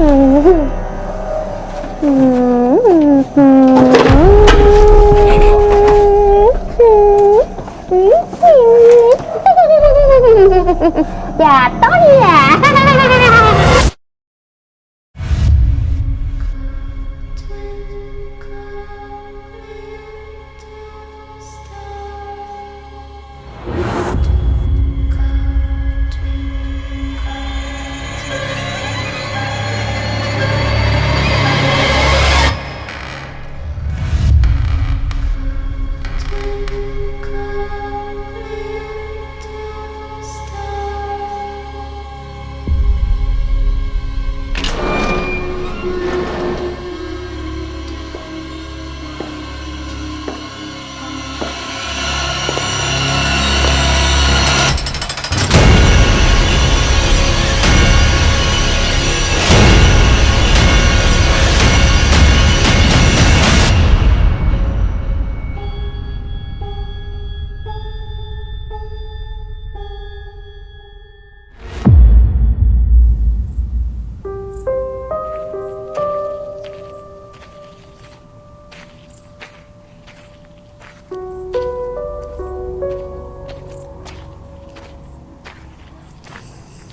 Jatuh ya.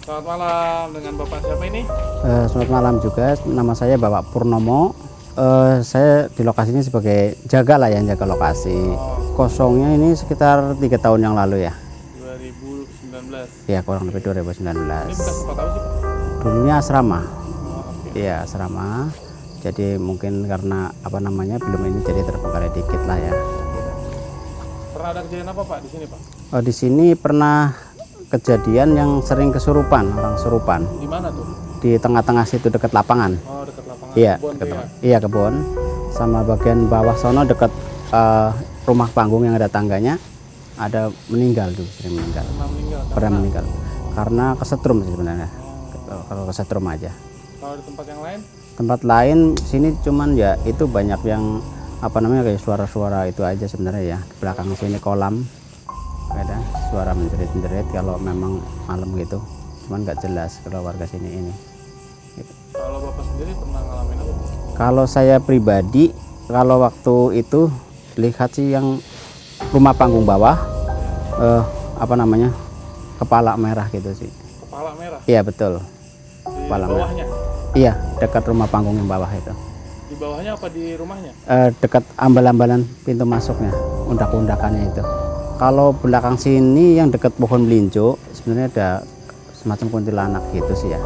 Selamat malam, dengan Bapak siapa ini? Selamat malam juga, nama saya Bapak Purnomo. Saya di lokasi ini sebagai jaga lah ya, jaga lokasi. Kosongnya ini sekitar 3 tahun yang lalu ya. 2019. Ya, kurang lebih 2019. Ini bekas tempat apa sih, Pak? Dulunya asrama. Oke. Iya, asrama. Jadi mungkin karena apa namanya belum ini jadi terbengkalai dikit lah ya. Pernah ada kejadian apa, Pak, di sini, Pak? Di sini pernah kejadian yang sering kesurupan, orang kesurupan. Di mana tuh? Di tengah-tengah situ dekat lapangan. Oh, dekat lapangan. Iya, Kebon dekat tuh ya? lapangan. Iya, kebun. Sama bagian bawah sono dekat rumah panggung yang ada tangganya, ada meninggal tuh, sering meninggal. Pernah meninggal. Pernah meninggal. Karena kesetrum sih sebenarnya. Kalau kesetrum aja. Kalau di tempat yang lain? Tempat lain sini cuman ya itu banyak yang apa namanya kayak suara-suara itu aja sebenarnya ya. Di belakang sini kolam ada suara menjerit-menjerit kalau memang malam gitu. Cuman nggak jelas kalau warga sini ini. Gitu. Kalau Bapak sendiri pernah ngalamin apa? Kalau saya pribadi, kalau waktu itu lihat sih yang rumah panggung bawah, apa namanya, kepala merah gitu sih. Kepala merah? Iya betul. Di Kepala merah. bawahnya? Iya, dekat rumah panggung yang bawah itu. Di bawahnya apa di rumahnya? Dekat ambal-ambalan pintu masuknya, undak-undakannya itu. Kalau belakang sini yang dekat pohon melinjo, sebenarnya ada semacam kuntilanak gitu sih ya.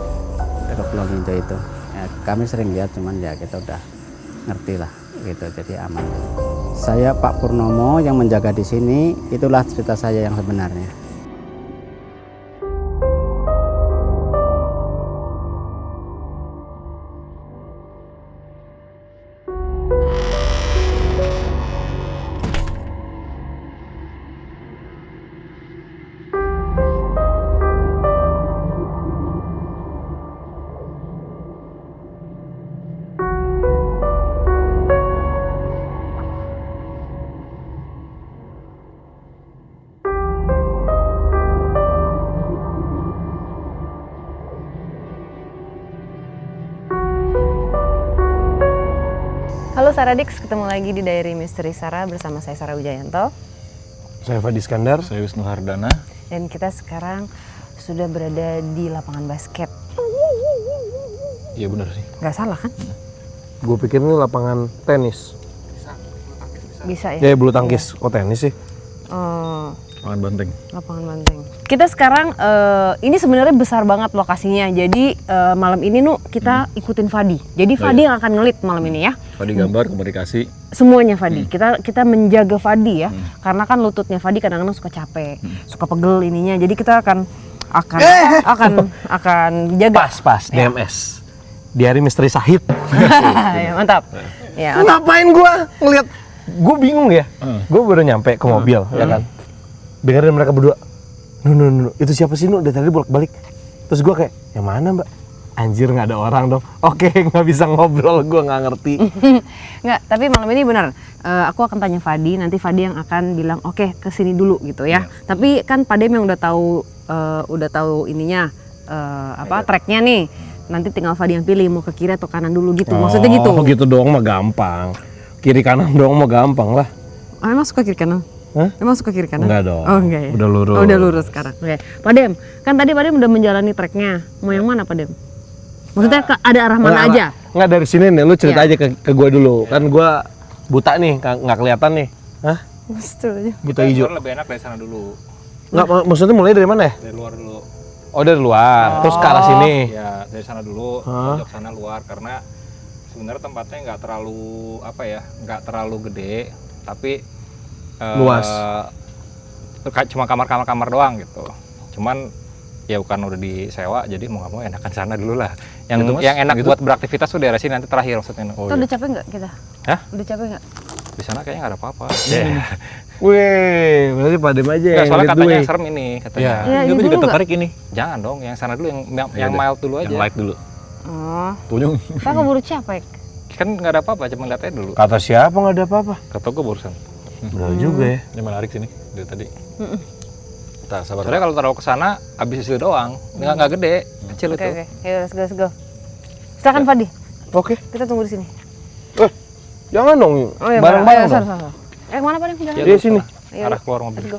Dekat pohon melinjo itu. Ya, kami sering lihat, cuman ya kita udah ngerti lah gitu, jadi aman. Saya Pak Purnomo yang menjaga di sini, itulah cerita saya yang sebenarnya. Halo Saradix, ketemu lagi di Diary Misteri Sarah bersama saya Sarah Wijayanto. Saya Fadi Iskandar. Saya Wisnu Hardana. Dan kita sekarang sudah berada di lapangan basket. Iya benar sih. Nggak salah kan? Gue pikir ini lapangan tenis. Bisa ya? Ya bulu tangkis. Kok tenis sih? Lapangan banteng. Lapangan banteng. Kita sekarang, ini sebenarnya besar banget lokasinya. Jadi malam ini kita ikutin Fadi. Jadi Fadi yang akan ngelit malam ini ya. Fadi gambar, komunikasi. Semuanya Fadi. Kita menjaga Fadi ya. Karena kan lututnya Fadi kadang-kadang suka capek, suka pegel ininya. Jadi kita akan jaga. Pas. Ya. DMS. Diary Misteri Sahid. Ya, mantap. Ya, mantap. Ngapain gue ngeliat? Gue bingung ya. Gue baru nyampe ke mobil, ya kan. Dengerin mereka berdua. No. Itu siapa sih, Dari tadi bolak-balik. Terus gue kayak, yang mana, Mbak? Anjir, nggak ada orang dong. Oke, nggak bisa ngobrol, gue nggak ngerti. Nggak, tapi malam ini benar. Aku akan tanya Fadi, nanti Fadi yang akan bilang oke, kesini dulu gitu ya. Tapi kan Padem yang udah tahu ininya, tracknya nih. nanti tinggal Fadi yang pilih mau ke kiri atau kanan dulu gitu. Maksudnya gitu. Oh gitu doang mah gampang. Kiri kanan doang mah gampang lah. Oh, emang suka kiri kanan? Hah? Emang suka kiri kanan? Enggak dong. Oh enggak ya? Udah lurus. Oh, udah lurus sekarang. Oke. Pak Dem, kan tadi Pak Dem udah menjalani treknya. Mau yang mana Pak Dem? Maksudnya ada arah mana aja? Enggak dari sini nih, lu cerita Iya. aja ke gua dulu. Kan gua buta nih, nggak kelihatan nih. Hah? Buta hijau. Lebih enak dari sana dulu. Nggak, maksudnya mulai dari mana ya? Dari luar dulu. Oh dari luar, terus ke arah sini. Ya, dari sana dulu, pojok sana luar karena sebenarnya tempatnya nggak terlalu apa ya, nggak terlalu gede, tapi Luas. Cuma kamar-kamar doang gitu. Cuman ya bukan udah disewa, jadi mau nggak mau enakan sana dulu lah. Yang Gitu, Mas? yang enak Gitu? buat beraktivitas tuh daerah sini nanti terakhir maksudnya. Tuh udah capek nggak kita? Hah? Udah capek nggak? Di sana kayaknya nggak ada apa-apa. Wih, berarti Pak Dem aja Nggak, yang soalnya lead the katanya way. serem ini katanya. Iya. Ya, ini Gue juga dulu nggak? tertarik ini. Jangan dong, yang sana dulu yang mild dulu aja. Yang light dulu. Oh, Tunjung. kita keburu capek. Kan nggak ada apa-apa, cuma lihat aja dulu. Kata siapa nggak ada apa-apa? Kata gue barusan. Benar juga ya. Ini menarik sini dari tadi. Kita sabar. Soalnya kalau taruh ke sana habis itu doang. Nggak gede, kecil Oke, itu. oke. Ayo, let's go. Silakan Fadi, Oke. kita tunggu di sini. Jangan dong, Oh iya, bareng-bareng ayo, dong. sana. Kemana Pak Dem? Jalan. Dia sini. Ayo, Arah keluar mobil. let's go.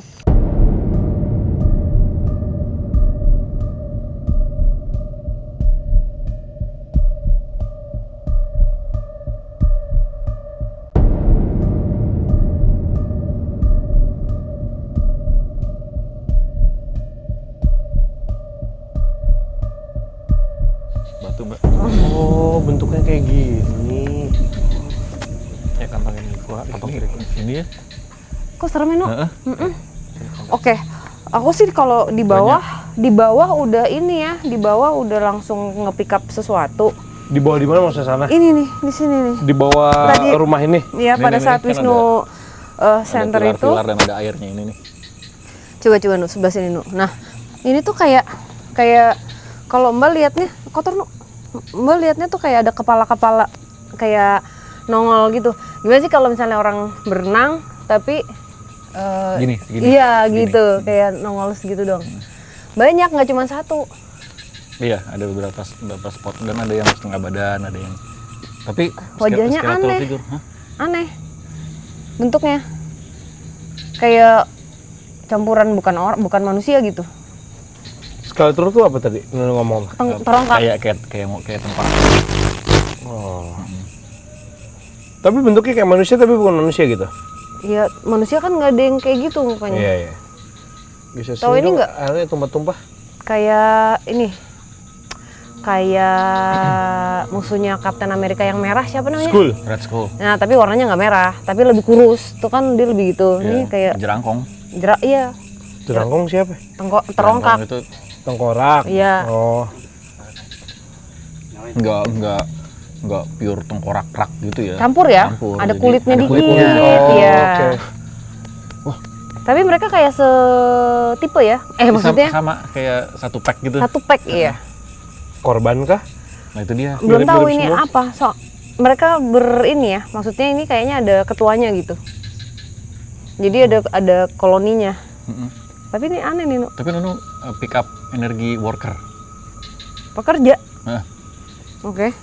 Batu mbak. Oh, bentuknya kayak gini. Ya kantongin gua, kantong kiri gua. Ini ya. Kok serem ya, Nu? Oke. Aku sih kalau di bawah udah ini ya, di bawah udah langsung nge-pick up sesuatu. Di bawah di mana maksudnya sana? Ini nih, di sini nih. Di bawah Tadi- rumah ini. Iya, pada saat kan Wisnu center ada itu. pilar dan ada airnya ini nih. Coba Nu, sebelah sini Nu. Nah, ini tuh kayak kalau Mbak liatnya kotor Nu. Mbak liatnya tuh kayak ada kepala-kepala kayak nongol gitu. Gimana sih kalau misalnya orang berenang tapi Gini. iya gitu, kayak nongol segitu dong. Banyak, nggak cuma satu. Iya, ada beberapa spot dan ada yang setengah badan, ada yang. Tapi Wajahnya skeletal aneh. figure, hah? Aneh bentuknya, kayak campuran bukan manusia gitu. Skeletor tuh apa tadi? Lu ngomong. Terongkak. Kayak tempat. Tapi bentuknya kayak manusia tapi bukan manusia gitu. Iya, manusia kan nggak ada yang kayak gitu mukanya. Iya. Bisa Tahu ini nggak? Airnya tumpah-tumpah. Kayak ini, kayak musuhnya Captain America yang merah, siapa namanya? Skull. Red Skull. Nah, tapi warnanya nggak merah, tapi lebih kurus. Tuh kan dia lebih gitu. Ini Iya, kayak jerangkong. jerak, iya, Jerangkong siapa? terongkak. Jerangkong itu Tengkorak. Iya. Oh. nggak pure tengkorak rak gitu ya. Campur ya? Campur, Ada jadi kulitnya ada dikit, kulitnya. ya. Oke. Tapi mereka kayak setipe ya? Maksudnya sama kayak satu pack gitu. satu pack, iya. Korban kah? Nah itu dia. Belum tahu Mirip-mirip ini semua. apa. Mereka ini ya, maksudnya ini kayaknya ada ketuanya gitu. Jadi ada koloninya. Mm-mm. Tapi ini aneh nih, Nu. Tapi Nunu pick up energi worker. Pekerja. Nah, Oke.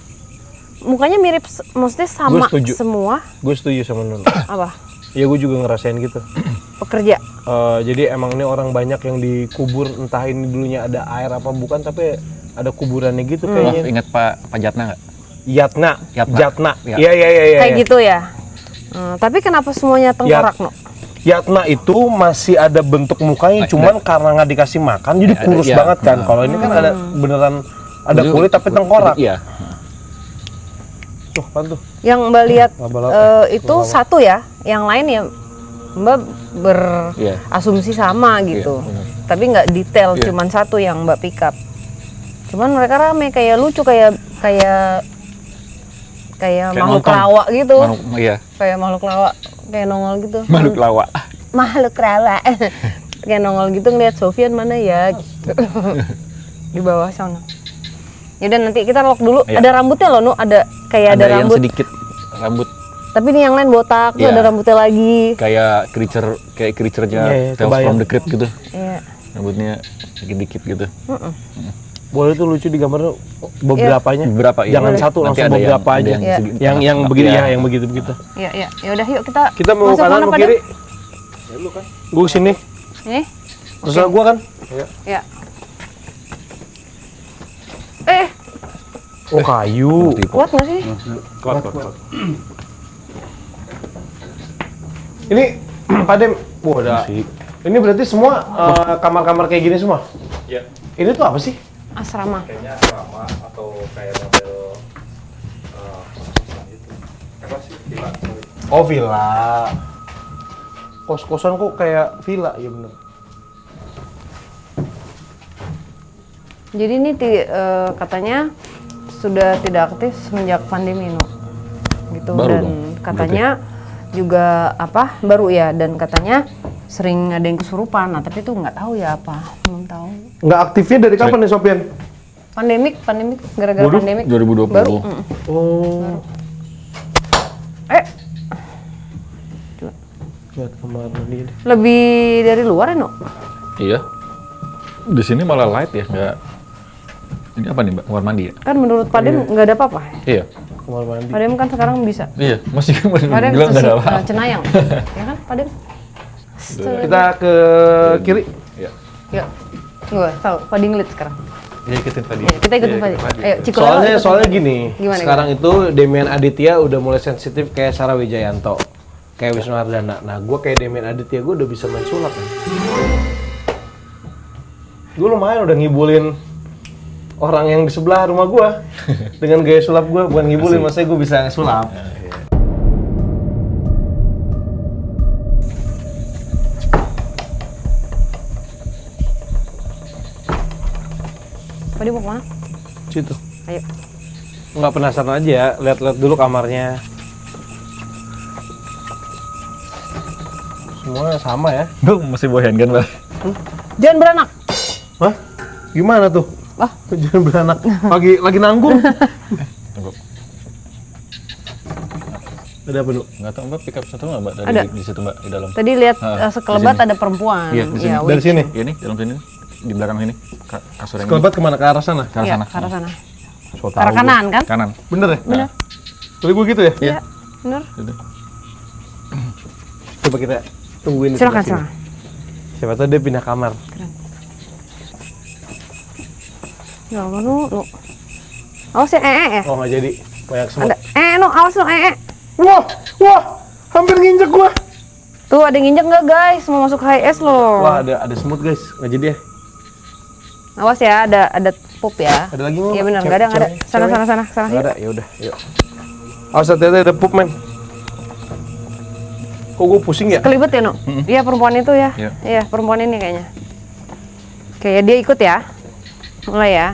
Mukanya mirip, maksudnya sama Gua setuju. semua. Gue setuju sama Nun. Apa? Ya gue juga ngerasain gitu. Pekerja. Jadi emang ini orang banyak yang dikubur, entah ini dulunya ada air apa bukan, tapi ada kuburannya gitu Maaf, kayaknya. ingat Pak Jatna nggak? Yatna. Yatna. Jatna. Iya. Iya. Kayak gitu ya. Tapi kenapa semuanya tengkorak, No? Yatna itu masih ada bentuk mukanya, cuman karena nggak dikasih makan jadi Ada, kurus iya. banget kan. Kalau ini kan ada beneran ada kulit tapi tengkorak. Iya. Tuh, kan tuh. Yang Mbak lihat Laba-laba. itu satu ya. Yang lain ya Mbak Iya. berasumsi sama gitu. benar. Tapi nggak detail, Iya. cuman satu yang Mbak pick up. Cuman mereka rame, kayak lucu, kayak makhluk nonton. lawak gitu. Iya. Kayak makhluk lawak, kayak nongol gitu. Makhluk lawak. Makhluk lawak. Kayak nongol gitu, ngeliat Sofian mana ya gitu. Di bawah sana. Yaudah, nanti kita lock dulu. Iya. Ada rambutnya loh, Nu. Ada kayak ada yang rambut. sedikit rambut Tapi ini yang lain botak, tuh Iya. ada rambutnya lagi. kayak creature-nya Iya, Tales kebayang. from the Crypt gitu. Iya. Rambutnya dikit-dikit gitu. Boleh tuh lucu di gambar beberapanya. Beberapa, iya. Jangan Boleh. satu, Nanti langsung ada beberapa yang- aja. ada yang segi- Yang tengah-tengah. begitu Iya. ya, yang begitu-begitu. Iya, iya. Ya udah yuk kita Kita mau masuk kanan mana, mau Pak kiri. Dan? Gue sini. Ini? Terserah gua kan. Ya. Oh kayu. Kuat nggak sih? Kuat. Ini Pak Dem, wah ada. Ini berarti semua kamar-kamar kayak gini semua? Iya. Ini tuh apa sih? Asrama. Kayaknya asrama atau kayak model kos-kosan gitu. Apa sih? Villa. Sorry. Oh villa. Kos-kosan kok kayak villa, ya bener. Jadi ini katanya sudah tidak aktif semenjak pandemi, no. Gitu. Baru dan dong, katanya juga apa? Baru ya, dan katanya sering ada yang kesurupan. Nah, tapi itu nggak tahu ya apa. Belum tahu. Nggak aktifnya dari kapan nih Sofian? Pandemik gara-gara pandemik. 2020. Baru. Oh. Lihat kamar mandi deh. Lebih dari luar ya, no? Iya. Di sini malah light ya, nggak. Ini apa nih, Mbak? Kamar mandi ya? Kan menurut Pak Dem nggak ada apa-apa. Iya. Kamar mandi. Pak Dem kan sekarang bisa. Iya, masih Pak Dem bilang nggak ada apa. Cenayang. Ya kan, Pak Dem? Kita ke kiri. Iya. Ya. Gue tahu, Pak Dinglit sekarang. Iya, ikutin tadi. Ya, kita ikutin Pak Ding. Ayo, Cikulelo Soalnya ikutin soalnya Pak Ding. gini. Gimana, Sekarang itu Demian Aditya udah mulai sensitif kayak Sarah Wijayanto, kayak Wisnu Ardana. Nah, gue kayak Demian Aditya gue udah bisa main sulap kan. Gue lumayan udah ngibulin orang yang di sebelah rumah gue dengan gaya sulap gue, bukan ngibulin, maksudnya gue bisa sulap. Pak Ding mau kemana? Situ. Ayo. Nggak penasaran aja ya, lihat-lihat dulu kamarnya. Semuanya sama ya. Gue masih bawa handgun, Mbak. Jangan beranak. Hah? Gimana tuh? Wah. Jangan beranak. Lagi nanggung. Tunggu. Ada apa dulu? Nggak tahu, Mbak, pick up satu nggak, Mbak? Dari Ada. di situ, Mbak, di dalam. Tadi lihat Ah, sekelebat di sini. ada perempuan. Iya, di sini. Ya, Dari sini. Iya nih, dalam sini. Di belakang sini. Kasur yang ini. Kelebat kemana? Ke arah sana? Ke arah Iya, sana. ke arah sana. So Ke arah kanan kan? Kanan. Bener ya? Bener. Tadi gue gitu ya? Iya. Bener. Gitu. Coba kita tungguin di Silakan, sebelah sini. silakan. Siapa tahu dia pindah kamar. Ya, lu. Awas ya, ya. Oh nggak jadi. Banyak semut. Ada, no, awas no, Wah, hampir nginjek gua. Tuh ada yang nginjek nggak guys? Mau masuk HS loh. Wah, ada semut guys. Nggak jadi ya. Awas ya, ada pup ya. Ada lagi nggak? Iya benar, nggak ada, nggak ada. Sana. Nggak Yuk. ada, ya udah, yuk. Awas hati-hati ada pup men. Kok gue pusing ya? Kelibet ya, no? Iya, perempuan itu ya. Iya. Iya, perempuan ini kayaknya. Kayak dia ikut ya. Mulai ya.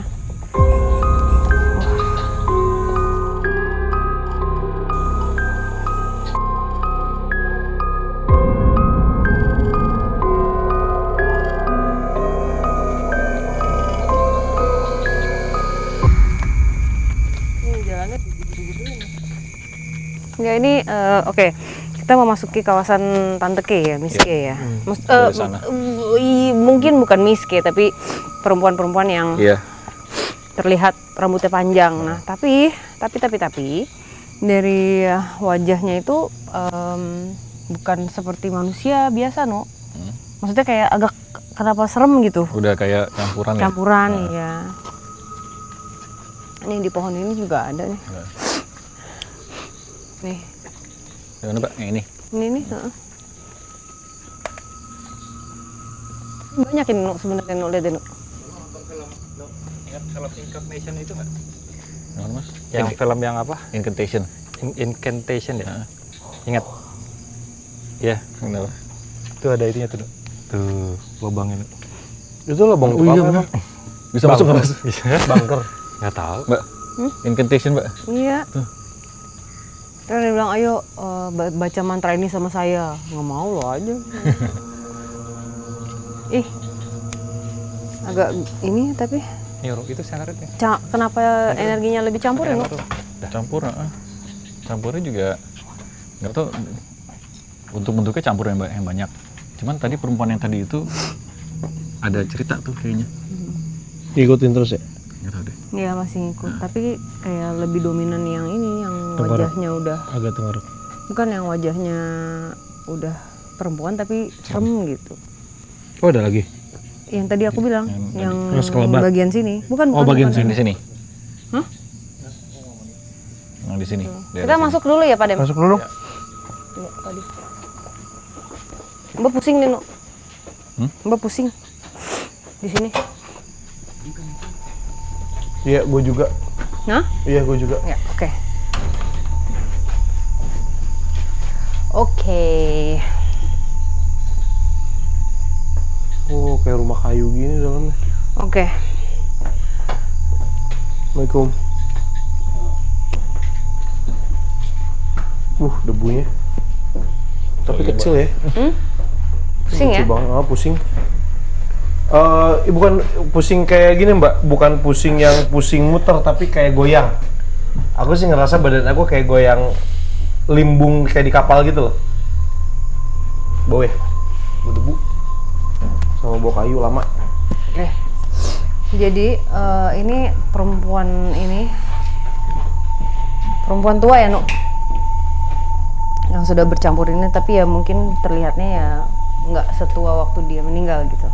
Ya ini oke. Kita memasuki kawasan Tante K ya, Miss K ya. dari sana. Mungkin bukan Miss K tapi perempuan-perempuan yang Iya. terlihat rambutnya panjang. Nah, tapi dari wajahnya itu bukan seperti manusia biasa, no. Maksudnya kayak agak kenapa serem gitu. Udah kayak campuran ya. Campuran ya. Ini di pohon ini juga ada nih. Nih, Yang mana, Pak? Yang ini. ini nih. Banyak ini no, sebenarnya no, lihat no. Ingat film Incantation itu nggak? Yang mana, Mas? Yang film yang apa? Incantation. Incantation ya. Ingat. Ya, Kenapa? itu ada itunya tuh. Dok. Tuh, lubangnya. Dok. Itu loh bang. Bisa masuk nggak, Mas? Bunker. Nggak tahu. Mbak, Incantation, Mbak. Iya. Terus dia bilang, ayo baca mantra ini sama saya. Nggak mau lo aja. Ih, agak ini tapi Nyuruh itu syaratnya. kenapa energinya lebih campur ya? No? Campur, campurnya juga nggak tahu. Untuk bentuknya campur yang banyak. Cuman tadi perempuan yang tadi itu ada cerita tuh kayaknya. Ikutin terus ya. nggak tahu deh. Iya masih ngikut, tapi kayak lebih dominan yang ini, yang Tengkorak. wajahnya udah, Agak tengkorak. bukan yang wajahnya udah perempuan tapi serem gitu. Oh ada lagi. Yang tadi aku bilang, yang sekelebat. bagian sini, bukan Oh, bukan. bagian bukan. Di sini. Hah? Yang di sini. Kita masuk dulu ya Pak Dem. Masuk dulu. Iya, tadi. Mbak pusing nih, Nuk. Mbak pusing. Di sini. Iya, gue juga. Nah? Iya, gue juga. Ya, oke. Oke. Oh, kayak rumah kayu gini dalamnya. Oke. Assalamualaikum. Debunya. Tapi kecil ya. Pusing ya? Lucu banget, pusing. Bukan pusing kayak gini Mbak, bukan pusing yang pusing muter, tapi kayak goyang. Aku sih ngerasa badan aku kayak goyang limbung kayak di kapal gitu loh. Bau ya? Bau debu. Sama bau kayu lama. Oke. Jadi ini perempuan tua ya, Nuk? Yang sudah bercampur ini, tapi ya mungkin terlihatnya ya nggak setua waktu dia meninggal gitu.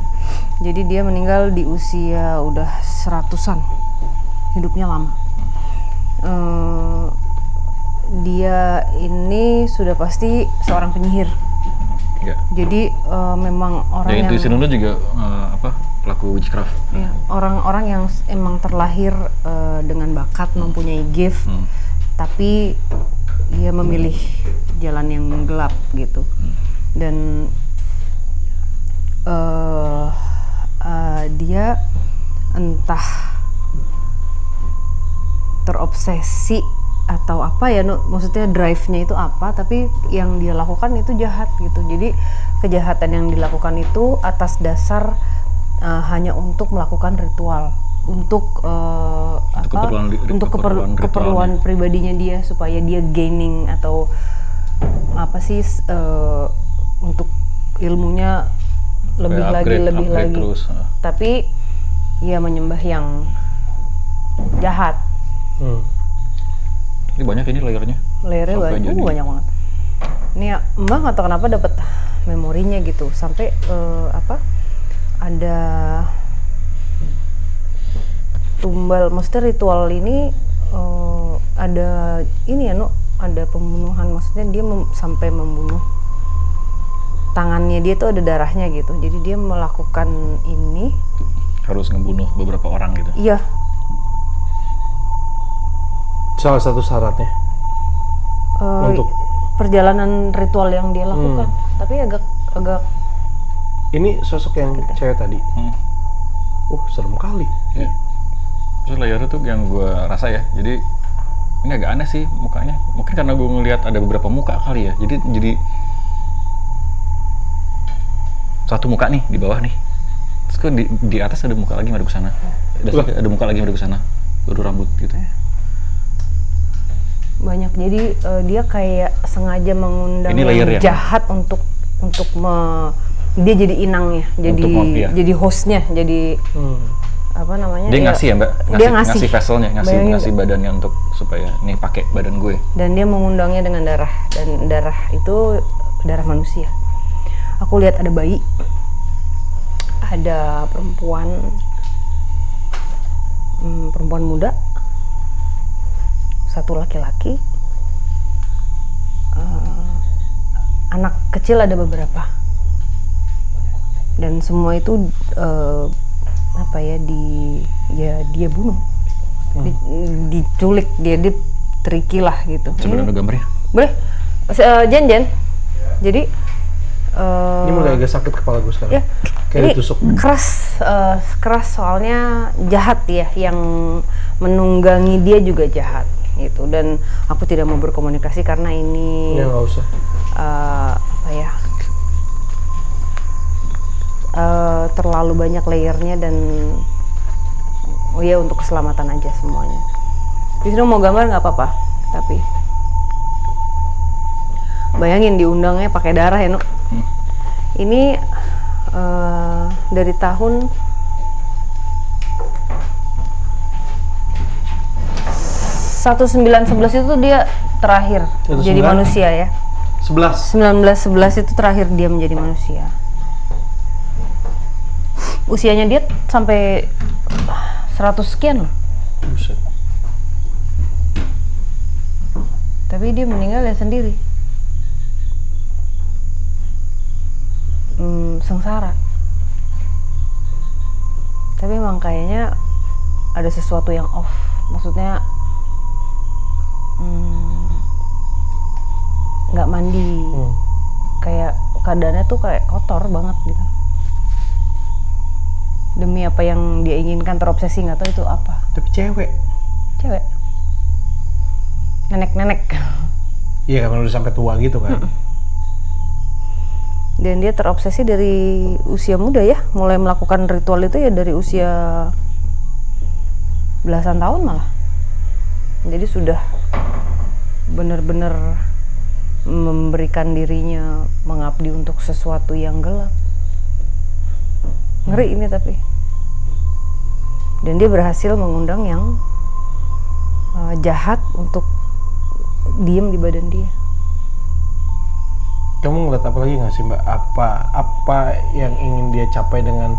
Jadi dia meninggal di usia udah 100-an, hidupnya lama. Dia ini sudah pasti seorang penyihir. Enggak. Jadi memang orang Dan yang intuisi Nunu juga pelaku witchcraft. ya, orang-orang yang emang terlahir dengan bakat, mempunyai gift, tapi ia memilih jalan yang gelap gitu. Dan dia entah terobsesi atau apa ya, maksudnya drive-nya itu apa, tapi yang dia lakukan itu jahat gitu. Jadi kejahatan yang dilakukan itu atas dasar hanya untuk melakukan ritual, untuk keperluan pribadinya dia, supaya dia gaining atau apa sih, untuk ilmunya lebih lagi. Terus. Tapi ia menyembah yang jahat. Ini banyak ini layernya. Layernya Sampai banyak, jadi- banyak banget. Ini ya, Mbak nggak tahu kenapa dapat memorinya gitu, sampai ada tumbal, maksudnya ritual ini ada ini ya, ada pembunuhan, maksudnya dia sampai membunuh, tangannya dia tuh ada darahnya gitu, jadi dia melakukan ini. Harus ngebunuh beberapa orang gitu. Iya, Salah satu syaratnya. Untuk perjalanan ritual yang dia lakukan, tapi agak ini sosok yang cewek tadi. Serem kali. Iya. Terus layarnya tuh yang gue rasa ya, jadi ini agak aneh sih mukanya. Mungkin karena gue ngelihat ada beberapa muka kali ya. Jadi satu muka nih di bawah nih. Terus kok di atas ada muka lagi madep ke sana. Ada muka lagi madep ke sana. Baru rambut gitu. banyak. Jadi dia kayak sengaja mengundang Ini yang layer ya? jahat untuk dia jadi inangnya, jadi hostnya, jadi apa namanya? Dia ngasih ya Mbak? Dia ngasih vesselnya, Bayangin ngasih badannya untuk supaya nih pakai badan gue. Dan dia mengundangnya dengan darah, dan darah itu darah manusia. Aku lihat ada bayi, ada perempuan muda, satu laki-laki, anak kecil ada beberapa, dan semua itu dia bunuh, diculik, dia triki lah gitu. Coba ada gambarnya. Boleh, Jen. Jadi Ini mulai agak sakit kepala gue sekarang. ya, Kayak ini ditusuk. keras soalnya jahat ya, yang menunggangi dia juga jahat gitu. Dan aku tidak mau berkomunikasi karena ini Ya nggak usah. terlalu banyak layernya, dan untuk keselamatan aja semuanya. Di sini mau gambar nggak apa-apa, tapi bayangin diundangnya pakai darah ya, Nuk. Ini dari tahun 1911 itu dia terakhir 1911? jadi manusia ya. 11. 1911 itu terakhir dia menjadi manusia. Usianya dia sampai 100 sekian loh. Buset. Tapi dia meninggal ya sendiri. Sengsara. Tapi emang kayaknya ada sesuatu yang off. Maksudnya nggak mandi. Kayak keadaannya tuh kayak kotor banget gitu. Demi apa yang dia inginkan, terobsesi, nggak tahu itu apa. Tapi cewek. Cewek. Nenek-nenek. Iya kan udah sampai tua gitu kan. Dan dia terobsesi dari usia muda ya, mulai melakukan ritual itu ya dari usia belasan tahun malah. Jadi sudah benar-benar memberikan dirinya mengabdi untuk sesuatu yang gelap. Ngeri ini tapi. Dan dia berhasil mengundang yang jahat untuk diem di badan dia. Kamu ngeliat apa lagi nggak sih Mbak? Apa yang ingin dia capai dengan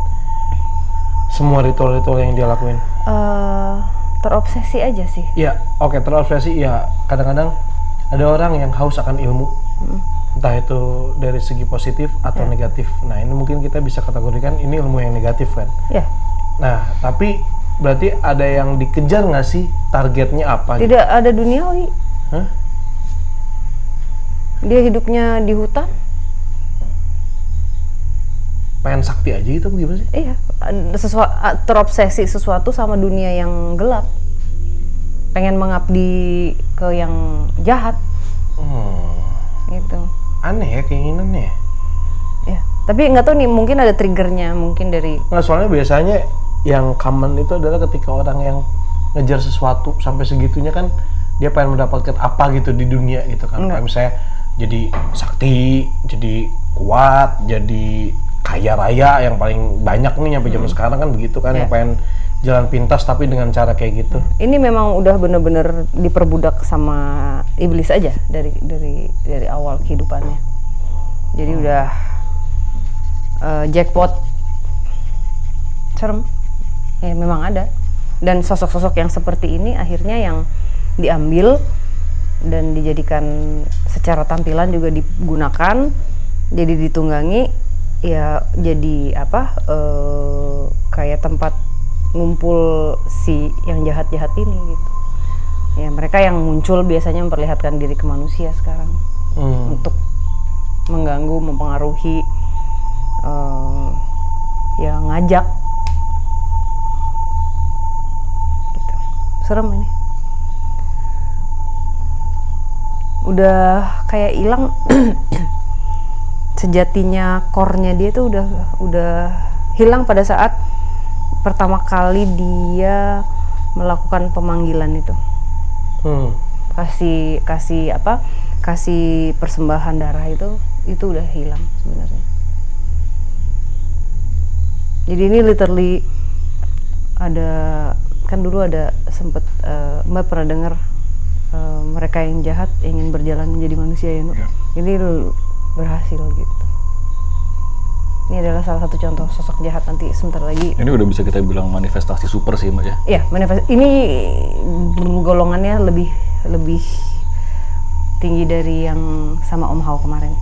semua ritual-ritual yang dia lakuin? Terobsesi aja sih. Ya, oke, terobsesi ya. Kadang-kadang ada orang yang haus akan ilmu, entah itu dari segi positif atau negatif. Nah, ini mungkin kita bisa kategorikan ini ilmu yang negatif kan? Ya. Nah, tapi berarti ada yang dikejar nggak sih? Targetnya apa? Tidak ada duniawi. Hah? Dia hidupnya di hutan. Pengen sakti aja gitu gimana sih? Iya, terobsesi sesuatu sama dunia yang gelap. Pengen mengabdi ke yang jahat. Gitu. Aneh ya keinginannya. Ya, tapi nggak tahu nih, mungkin ada triggernya, mungkin dari. Nah, soalnya biasanya yang common itu adalah ketika orang yang ngejar sesuatu sampai segitunya kan dia pengen mendapatkan apa gitu di dunia gitu kan. Kayak misalnya jadi sakti, jadi kuat, jadi kaya raya yang paling banyak nih sampai zaman sekarang kan begitu kan, yang pengen jalan pintas tapi dengan cara kayak gitu. Ini memang udah bener-bener diperbudak sama iblis aja dari awal kehidupannya. Jadi udah jackpot. Serem. Ya memang ada. Dan sosok-sosok yang seperti ini akhirnya yang diambil dan dijadikan secara tampilan juga digunakan, jadi ditunggangi, ya jadi apa, kayak tempat ngumpul si yang jahat-jahat ini gitu. Ya mereka yang muncul biasanya memperlihatkan diri ke manusia sekarang untuk mengganggu, mempengaruhi, ya ngajak gitu. Serem ini. Udah kayak hilang sejatinya, core-nya dia tuh udah hilang pada saat pertama kali dia melakukan pemanggilan itu. Kasih persembahan darah itu udah hilang sebenarnya. Jadi ini literally ada, kan dulu ada sempet Mbak pernah dengar mereka yang jahat ingin berjalan menjadi manusia ya, Nuk? Ini berhasil gitu. Ini adalah salah satu contoh sosok jahat, nanti sebentar lagi. Ini udah bisa kita bilang manifestasi super sih Mbak ya? Iya, ini golongannya lebih tinggi dari yang sama Om Hao kemarin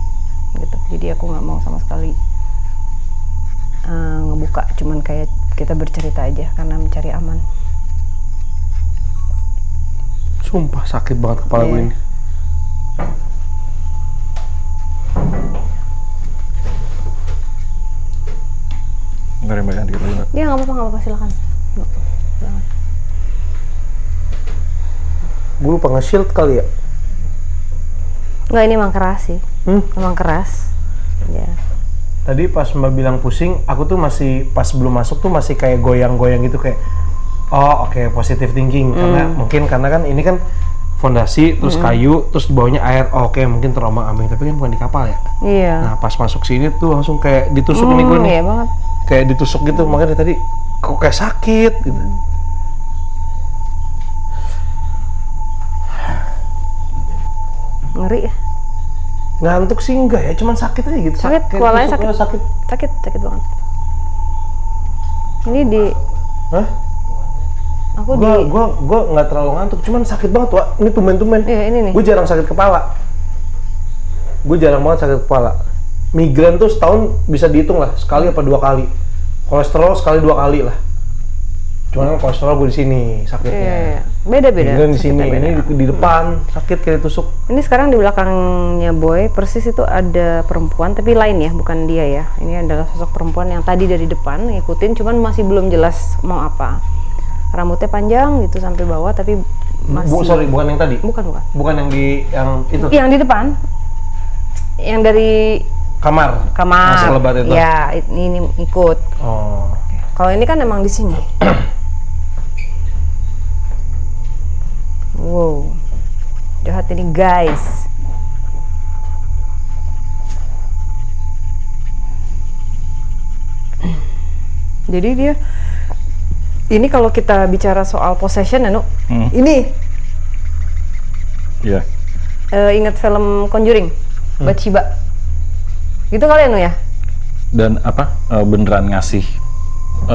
gitu. Jadi aku nggak mau sama sekali ngebuka, cuman kayak kita bercerita aja karena mencari aman. Sumpah sakit banget kepala gue ini. Bentar ya Mbak ya, dikit lagi Mbak. Ya nggak apa-apa, silakan. Silakan. Gue lupa nge-shield kali ya? Nggak, ini emang keras sih. Emang keras. Ya. Tadi pas Mbak bilang pusing, aku tuh masih, pas belum masuk tuh masih kayak goyang-goyang gitu, kayak oh oke, positive thinking. Karena kan ini kan fondasi, terus kayu, terus di bawahnya air. Oke, mungkin terombang-ambing, tapi kan bukan di kapal ya. Iya. Nah pas masuk sini tuh langsung kayak ditusuk nih gue nih. Iya banget. Kayak ditusuk gitu, makanya tadi kok kayak sakit gitu. ngeri ya. Ngantuk sih enggak ya, cuman sakit aja gitu. Sakit, Kayak kepalanya tusuknya sakit. Sakit banget. Ini di Hah? aku Gua nggak terlalu ngantuk, cuman sakit banget, Wak. Ini tumben-tumben. Iya, ini nih. Gue jarang sakit kepala. Gue jarang banget sakit kepala. Migrain tuh setahun bisa dihitung lah, sekali apa 2 kali. Kolesterol sekali 2 kali lah. Cuman kan kolesterol gue di sini sakitnya. Iya. Beda-beda. Migrain di sini, sakitnya beda. ini di depan sakit kayak tusuk. Ini sekarang di belakangnya Boy persis itu ada perempuan tapi lain ya, bukan dia ya. Ini adalah sosok perempuan yang tadi dari depan ngikutin, cuman masih belum jelas mau apa. Rambutnya panjang gitu sampai bawah tapi masih. Sorry, bukan yang tadi. Bukan. Bukan yang itu. Yang di depan. Yang dari Kamar. Yang selebat itu. Ya, ini ikut. Oh. Kalau ini kan emang di sini. Wow, jahat ini guys. Jadi dia, ini kalau kita bicara soal possession, Anu, ini Iya. Ingat film Conjuring, Bathsheba, gitu kali Anu ya? Dan apa? Beneran ngasih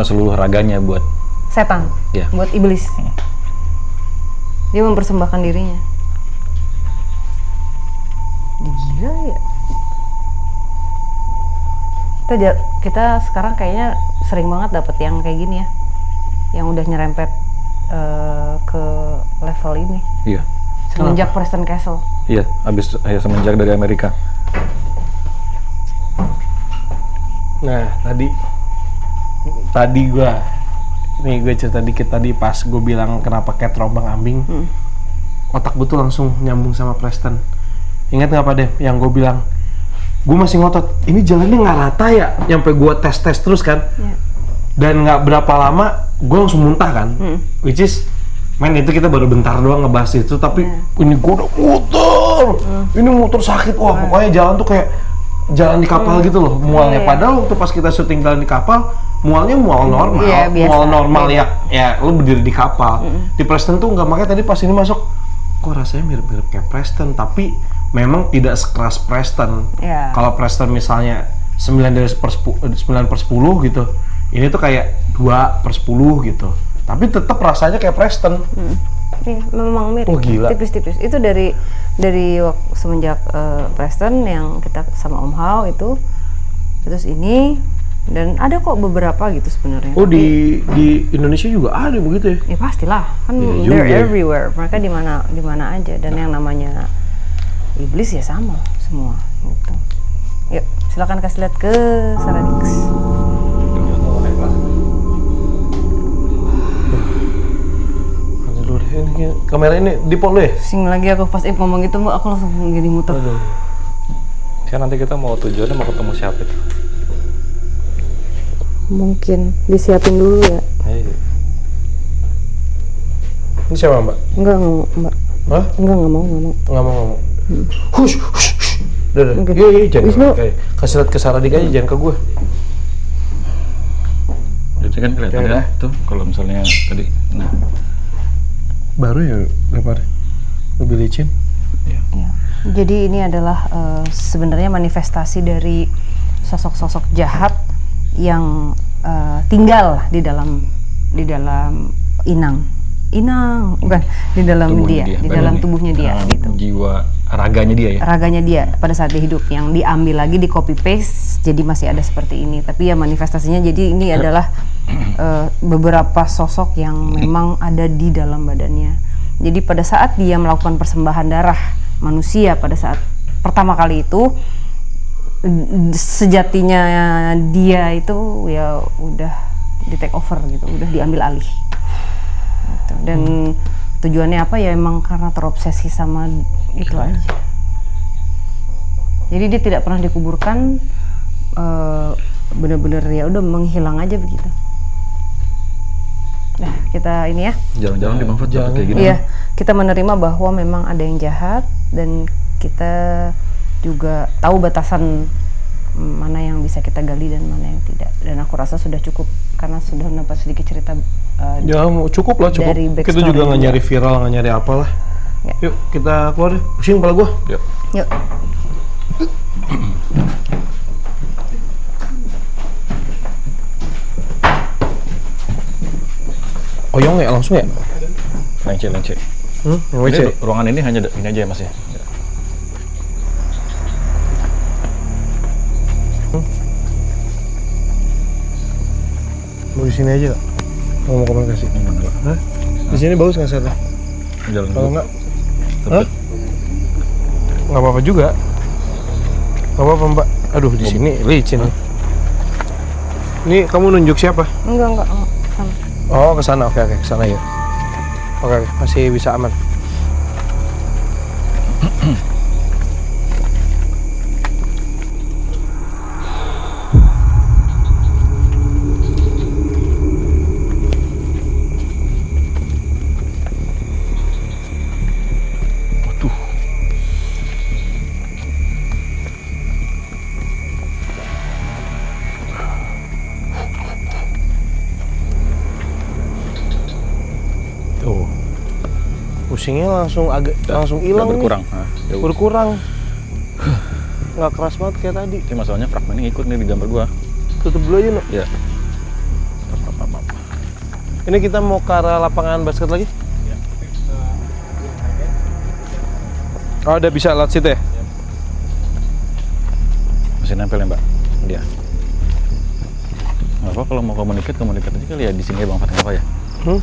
seluruh raganya buat Setan, Iya. buat iblis. Dia mempersembahkan dirinya. Gila ya. Kita sekarang kayaknya sering banget dapet yang kayak gini ya, yang udah nyerempet ke level ini. Iya. Semenjak Preston Castle. Iya, habis semenjak dari Amerika. Nah, tadi gue cerita dikit tadi pas gue bilang kenapa kayak terombang ambing. Otak gue tuh langsung nyambung sama Preston. Ingat nggak Pak Dev yang gue bilang, gue masih ngotot ini jalannya nggak rata ya, nyampe gue tes terus kan. Dan nggak berapa lama gue langsung muntah kan. Which is itu kita baru bentar doang ngebahas itu, tapi ini gue udah muter. Ini muter sakit, wah pokoknya jalan tuh kayak jalan di kapal gitu loh mualnya. Padahal waktu pas kita syuting jalan di kapal, mual normal, mual normal ya lu berdiri di kapal. Di Preston tuh nggak, makanya tadi pas ini masuk, kok rasanya mirip-mirip kayak Preston, tapi memang tidak sekeras Preston. Kalau Preston misalnya 9/10 gitu, ini tuh kayak 2/10 gitu, tapi tetap rasanya kayak Preston. Iya, memang mirip. Oh, gila. Tipis-tipis. Itu dari semenjak Preston yang kita sama Om Hao itu, terus ini, dan ada kok beberapa gitu sebenarnya. Oh, di Indonesia juga ada begitu ya? Ya pastilah, kan Iya they're juga. everywhere. Mereka di mana aja, dan yang namanya iblis ya sama semua gitu. Yuk, silakan kasih lihat ke Saradix. Aduh, ini kamera ini di pol lu ya? Sing lagi aku pas ngomong gitu, aku langsung gini muter. Kan nanti kita mau tujuannya mau ketemu siapa itu? Mungkin disiapin dulu ya. Ayo. Ini siapa Mbak? Enggak mau, Mbak. Hah? Nggak mau. Nggak mau. Hush. Udah. Oke. Iya, jangan. Wisnu. Kasih lihat ke Saradik aja, jangan ke gue. Jadi kan kelihatan Ya, kan tuh kalau misalnya tadi. Nah, Baru ya berapa hari? Lebih licin. Jadi ini adalah sebenarnya manifestasi dari sosok-sosok jahat yang tinggal di dalam inang bukan di dalam tubuhnya dia, di badannya. dalam tubuhnya dia gitu. Jiwa raganya dia ya. Raganya dia pada saat dia hidup, yang diambil lagi, di copy paste jadi masih ada seperti ini, tapi ya manifestasinya jadi ini adalah beberapa sosok yang memang ada di dalam badannya. Jadi pada saat dia melakukan persembahan darah manusia pada saat pertama kali itu, sejatinya dia itu ya udah di take over gitu, udah diambil alih gitu. Dan tujuannya apa ya, emang karena terobsesi sama itu aja. Jadi dia tidak pernah dikuburkan, bener-bener ya udah menghilang aja begitu. Nah, kita ini ya. Jalan-jalan dimanfaatkan kayak gini. Iya, kita menerima bahwa memang ada yang jahat, dan kita juga tahu batasan mana yang bisa kita gali dan mana yang tidak. Dan aku rasa sudah cukup karena sudah mendapat sedikit cerita. Ya cukup lah, cukup. Dari Kita backstory juga nggak juga. nyari viral, nggak nyari apalah. Ya. Yuk kita keluar deh. Pusing kepala gua. Yuk. Yuk. Oyong ya langsung ya? Lence. Yang WC. Ini ruangan ini hanya ini aja ya Mas ya. Mau di sini aja gak? Mau komunikasi? Hah? Di sini bagus nggak sehatnya? Jalan Kalau dulu. nggak, hah? Nggak apa-apa juga. Nggak apa-apa Mbak. Aduh di sini licin. Ini kamu nunjuk siapa? Enggak. Sama. Oh ke sana. Oke ke sana ya. Oke masih bisa aman. Tuh. Pusingnya langsung langsung hilang nih. berkurang. Nah, ya udah. Berkurang. Nggak keras banget kayak tadi. Ini masalahnya fragmen ini ikut nih di gambar gua. Tutup dulu aja, Nuk. Ya. Ini kita mau ke arah lapangan basket lagi? Oh, udah bisa lewat situ ya? Masih nempel ya Mbak. Dia. Nggak apa kalau mau komunikasi aja kali ya di sini ya Bang Fat, nggak apa ya? Hah?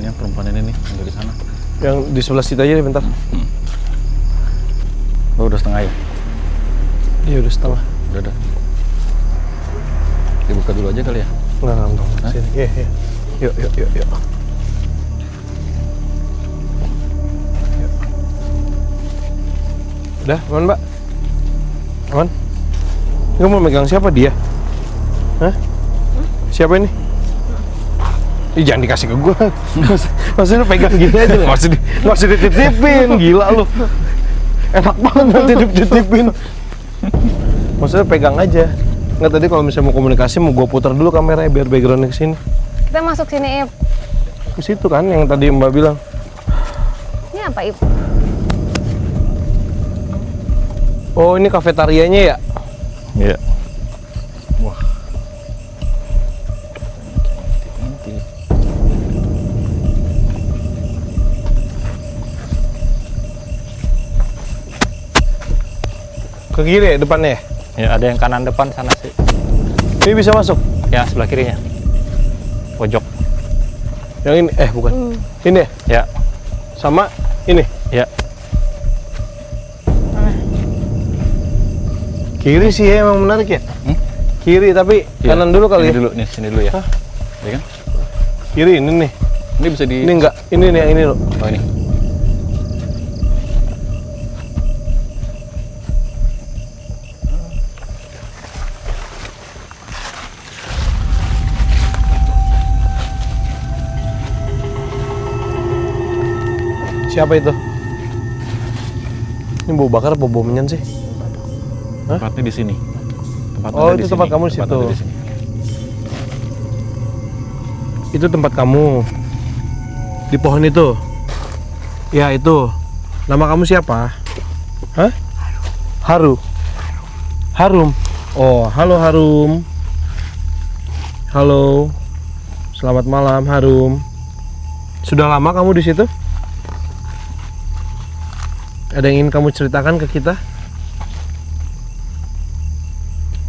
Ini yang perempuan ini nih yang dari sana. Yang di sebelah situ aja deh, bentar. Oh, udah setengah ya? Iya, udah setengah. Udah. Dibuka dulu aja kali ya? Enggak. Hah? Sini. Iya. Yuk. Udah, aman Mbak? Aman? Kamu mau megang siapa dia? Hah? Siapa ini? Ih, jangan dikasih ke gua. Maksudnya pegang gini aja, nggak usah dititipin, gila lu. Enak banget dititipin. Maksudnya pegang aja. Nggak, tadi kalau misalnya mau komunikasi mau gua putar dulu kameranya biar backgroundnya ke sini. Kita masuk sini, Ip. Ke situ kan yang tadi Mbak bilang. Ini apa, Ip? Oh, ini kafetarianya ya? Iya. Wah. Ke kiri ya depannya ya? Ya ada yang kanan depan sana sih. Ini bisa masuk? Ya sebelah kirinya. Pojok. Yang ini? Bukan. Ini ya? Ya. Sama ini? Ya. Kiri sih ya, emang menarik ya? Kiri tapi kanan dulu kali Ini ya? dulu nih, sini dulu ya. Hah? Ya kan? Kiri ini nih. Ini bisa di Ini enggak, ini nih yang ini loh. Oh, ini. Siapa itu? Ini bau bakar apa bau menyan sih? Tempatnya di sini. Oh, itu tempat kamu di situ. Tempatnya di sini. Itu tempat kamu. Di pohon itu. Ya, itu. Nama kamu siapa? Hah? Harum. Oh, halo Harum. Halo. Selamat malam Harum. Sudah lama kamu di situ? Ada yang ingin kamu ceritakan ke kita?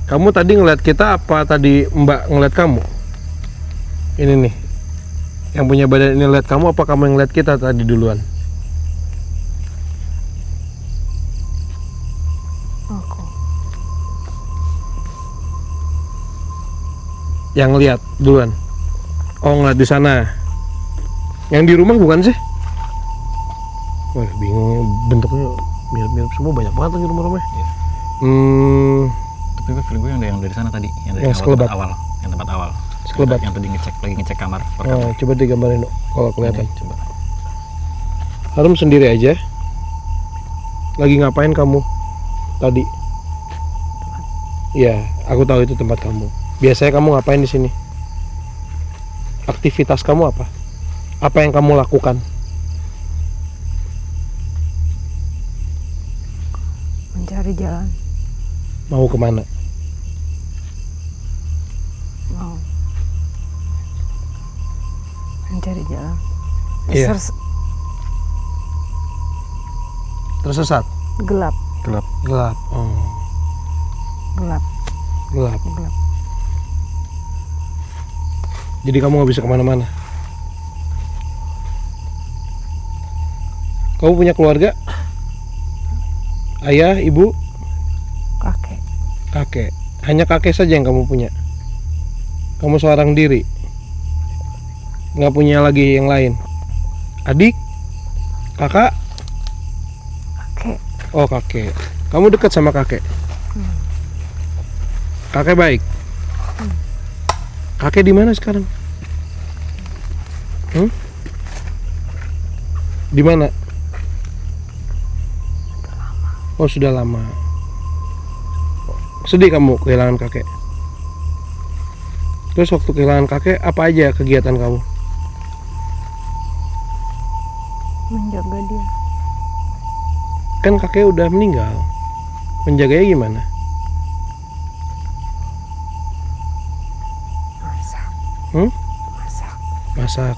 Kamu tadi ngeliat kita apa tadi Mbak ngeliat kamu? Ini nih. Yang punya badan ini lihat kamu apa kamu yang ngeliat kita tadi duluan? Aku. Yang lihat duluan. Oh, ngeliat di sana. Yang di rumah bukan sih? Wah, bingung, bentuknya mirip-mirip semua, banyak banget lagi rumah-rumahnya. Iya. Tapi gue feeling gue yang dari sana tadi, yang dari Yang sekelebat. tempat awal. Sekelebat. Yang tadi lagi ngecek kamar. Oh, coba digambarin dong, kalau kelihatan. Ini, coba. Harum sendiri aja. Lagi ngapain kamu tadi? Iya, aku tahu itu tempat kamu. Biasanya kamu ngapain di sini? Aktivitas kamu apa? Apa yang kamu lakukan? Mencari jalan. Mau kemana? Mau mencari jalan. Iya. Tersesat. Gelap, Gelap. Gelap. Oh, gelap, gelap. gelap. Jadi kamu nggak bisa kemana-mana. Kamu punya keluarga? Ayah, ibu, Kakek. kakek. Hanya kakek saja yang kamu punya. Kamu seorang diri. Nggak punya lagi yang lain. Adik? Kakak? Kakek. Oh, kakek. Kamu dekat sama kakek? Kakek baik? Kakek di mana sekarang? Di mana? Oh, sudah lama. Sedih kamu kehilangan kakek? Terus waktu kehilangan kakek, apa aja kegiatan kamu? Menjaga dia. Kan kakek udah meninggal. Menjaganya gimana? Masak. Masak. Masak.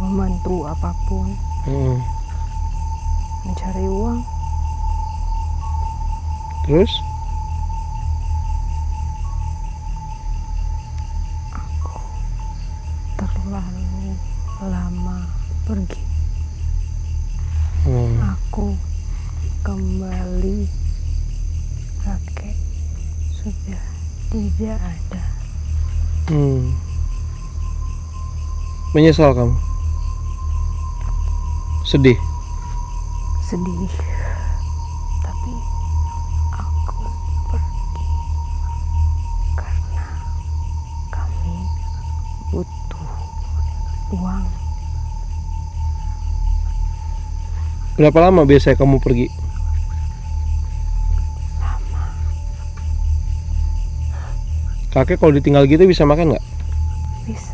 Membantu apapun. Mencari uang. Terus? Terlalu lama pergi. Hmm. Aku kembali. Kakek sudah tidak ada. Menyesal kamu? Sedih? Sedih. Tapi aku pergi karena kami butuh uang. Berapa lama biasanya kamu pergi? Kakek kalau ditinggal gitu bisa makan nggak? Bisa.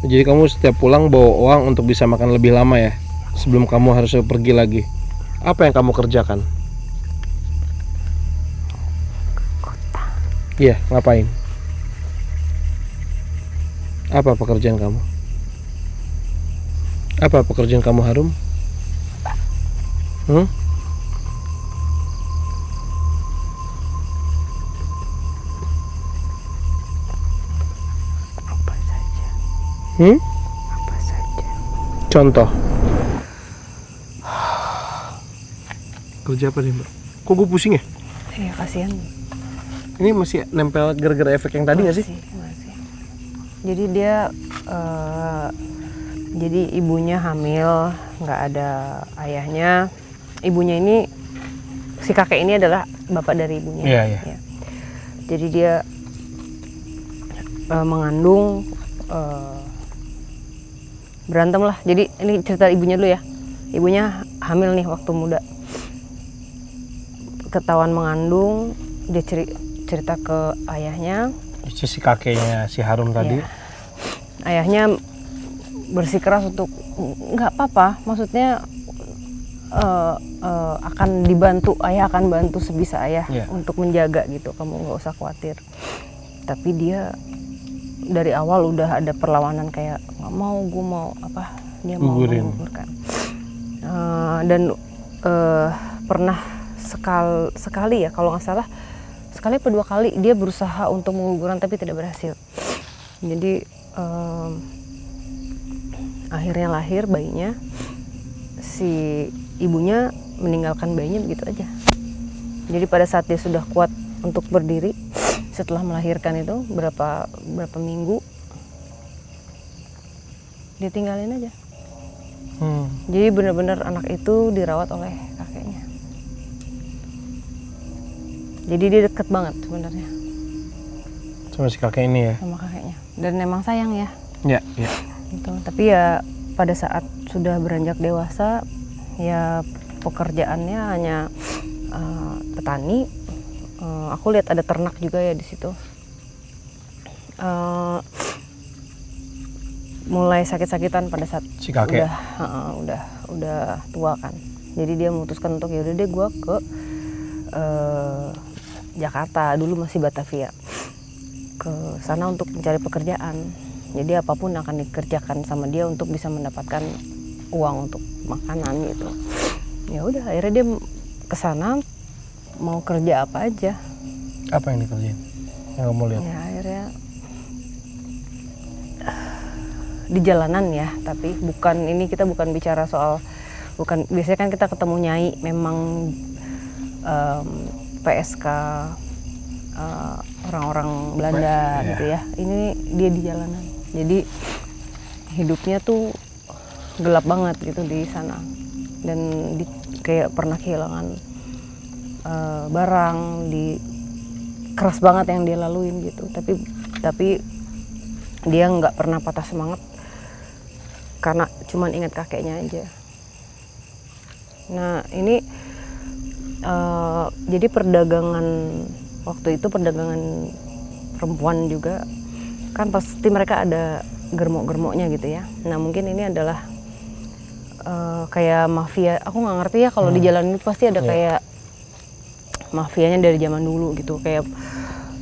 Jadi kamu setiap pulang bawa uang untuk bisa makan lebih lama ya? Sebelum kamu harus pergi lagi. Apa yang kamu kerjakan? Kota. Iya, ngapain? Apa pekerjaan kamu? Apa pekerjaan kamu, Harum? Apa saja. Apa saja. Contoh. Kerja apa nih, Mbak? Kok gue pusing ya? Iya, kasihan. Ini masih nempel gara-gara efek yang tadi nggak sih? Masih. Jadi dia jadi ibunya hamil, nggak ada ayahnya. Ibunya ini, si kakek ini adalah bapak dari ibunya. Iya, iya. Ya. Jadi dia mengandung, berantem lah. Jadi ini cerita ibunya dulu ya. Ibunya hamil nih waktu muda. Ketahuan mengandung, dia cerita ke ayahnya. Si kakeknya si Harum tadi. Ya. Ayahnya bersikeras untuk nggak apa-apa, maksudnya akan dibantu, ayah akan bantu sebisa ayah untuk menjaga gitu, kamu nggak usah khawatir. Tapi dia dari awal udah ada perlawanan kayak nggak mau, gue mau apa, dia mau menggugurkan. Dan pernah sekali ya kalau nggak salah, sekali atau 2 kali dia berusaha untuk menggugurkan tapi tidak berhasil. Jadi akhirnya lahir bayinya, si ibunya meninggalkan bayinya begitu aja. Jadi pada saat dia sudah kuat untuk berdiri setelah melahirkan itu berapa minggu, dia tinggalin aja. Jadi benar-benar anak itu dirawat oleh kakeknya. Jadi dia deket banget sebenarnya sama si kakek ini ya? sama kakeknya, dan emang sayang ya. Iya, iya. Gitu. Tapi ya pada saat sudah beranjak dewasa, ya pekerjaannya hanya petani. Aku lihat ada ternak juga ya di situ. Mulai sakit-sakitan pada saat Si kakek. udah tua kan. Jadi dia memutuskan untuk ya udah deh gue ke Jakarta, dulu masih Batavia, ke sana untuk mencari pekerjaan. Jadi apapun akan dikerjakan sama dia untuk bisa mendapatkan uang untuk makanan gitu. Ya udah, akhirnya dia ke sana mau kerja apa aja. Apa yang dikerjain? Yang kamu lihat? Ya akhirnya di jalanan ya, tapi bukan ini, kita bukan bicara soal, bukan, biasanya kan kita ketemu nyai memang PSK orang-orang Belanda gitu ya. Ini dia di jalanan, jadi hidupnya tuh gelap banget gitu di sana, dan kayak pernah kehilangan barang, keras banget yang dia laluin gitu. Tapi dia nggak pernah patah semangat karena cuman ingat kakeknya aja. Nah ini jadi perdagangan waktu itu, perdagangan perempuan juga kan pasti mereka ada germok-germoknya gitu ya. Nah mungkin ini adalah kayak mafia. Aku nggak ngerti ya, kalau di jalan ini pasti ada kayak mafianya dari zaman dulu gitu, kayak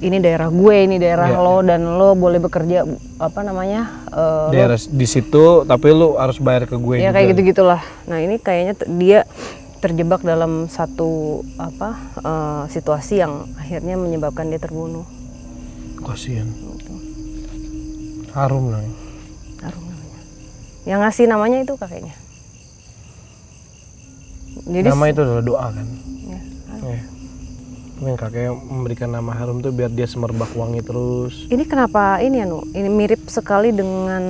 ini daerah gue, ini daerah lo, dan lo boleh bekerja apa namanya Daerah di situ, tapi lu harus bayar ke gue. ya juga. kayak gitu-gitulah. Nah ini kayaknya dia terjebak dalam satu situasi yang akhirnya menyebabkan dia terbunuh. Kasian. Harum lah. Harum namanya. Yang ngasih namanya itu kakeknya. Jadi Nama itu adalah doa kan. ya, Iya. Yang kakek memberikan nama Harum tuh biar dia semerbak wangi terus. ini kenapa ini ini mirip sekali dengan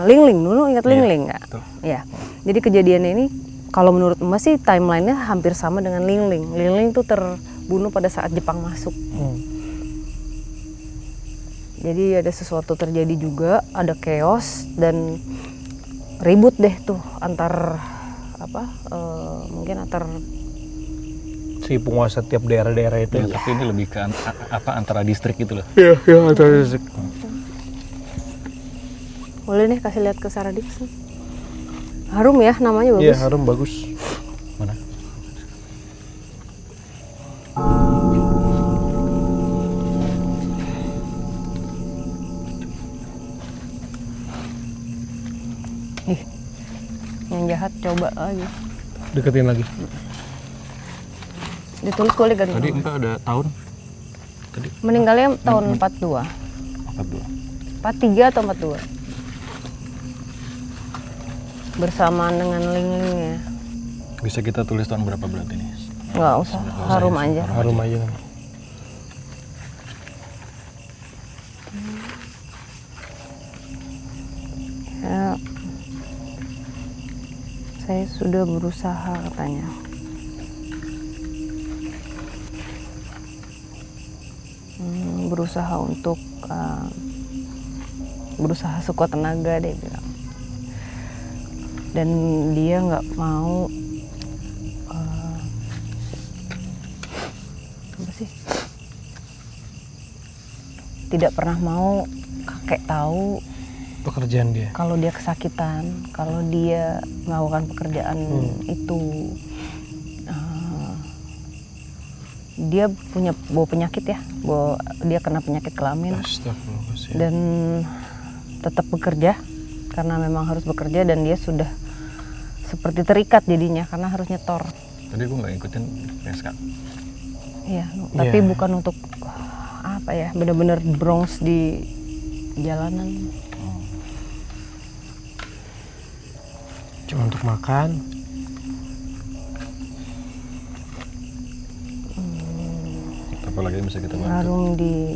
Lingling. Dulu ingat Lingling nggak? Ya. Jadi kejadiannya ini kalau menurut Mbak sih timelinenya hampir sama dengan Lingling. Lingling tuh terbunuh pada saat Jepang masuk. Jadi ada sesuatu terjadi juga, ada chaos dan ribut deh tuh antar mungkin antar Si penguasa tiap daerah-daerah itu. Ya, tapi ini lebih ke antara distrik gitu loh. Iya, antara distrik. Boleh nih kasih lihat ke Saradix. Harum ya namanya, bagus. Iya, Harum bagus. Mana? Yang jahat coba lagi. Deketin lagi. Ditulis boleh kan? Tadi Mbak ada tahun? Tadi Meninggalnya tahun 42. 42. 43 atau 42. Bersamaan dengan Lingling ya. Bisa kita tulis tahun berapa berarti nih? Nggak usah, Harum aja. Harum aja. Ya, saya sudah berusaha katanya. Berusaha untuk berusaha sekuat tenaga, dia bilang. Dan dia nggak mau apa sih? Tidak pernah mau kakek tahu Pekerjaan dia. kalau dia kesakitan, kalau dia melakukan pekerjaan itu. Dia bawa penyakit ya, dia kena penyakit kelamin. Astagfirullahaladzim. Dan tetap bekerja karena memang harus bekerja, dan dia sudah seperti terikat jadinya karena harus nyetor. Tadi gue nggak ngikutin PSK. Iya, tapi bukan untuk apa ya, benar-benar Bronx di jalanan. Cuma untuk makan. Apalagi yang bisa kita bantu. Harum di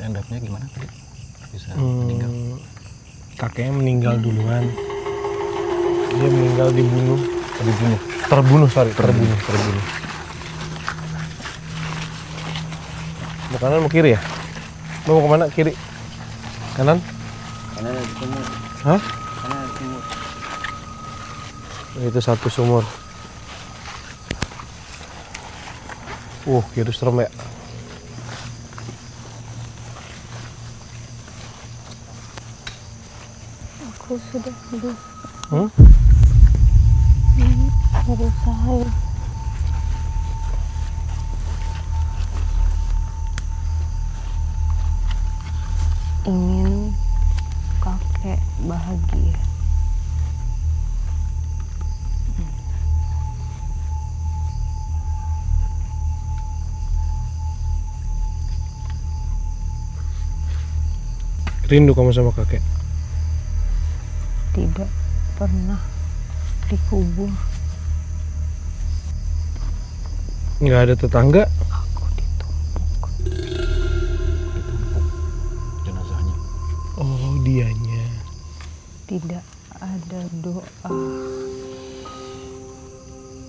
Endapnya gimana tadi? Bisa meninggal. Kakeknya meninggal duluan. Dia meninggal dibunuh. Terbunuh. Mau kanan mau kiri ya? Mau kemana? Kiri? Kanan? Karena ada sumur. Hah? Karena ada sumur. Itu satu sumur. Kiri serem ya. aku sudah Hmm? berusaha ya. Ingin kakek bahagia. Rindu kamu sama kakek? Tidak pernah dikubur. Nggak ada tetangga? Aku ditumpuk. Jenazahnya. Oh, dianya. Tidak ada doa.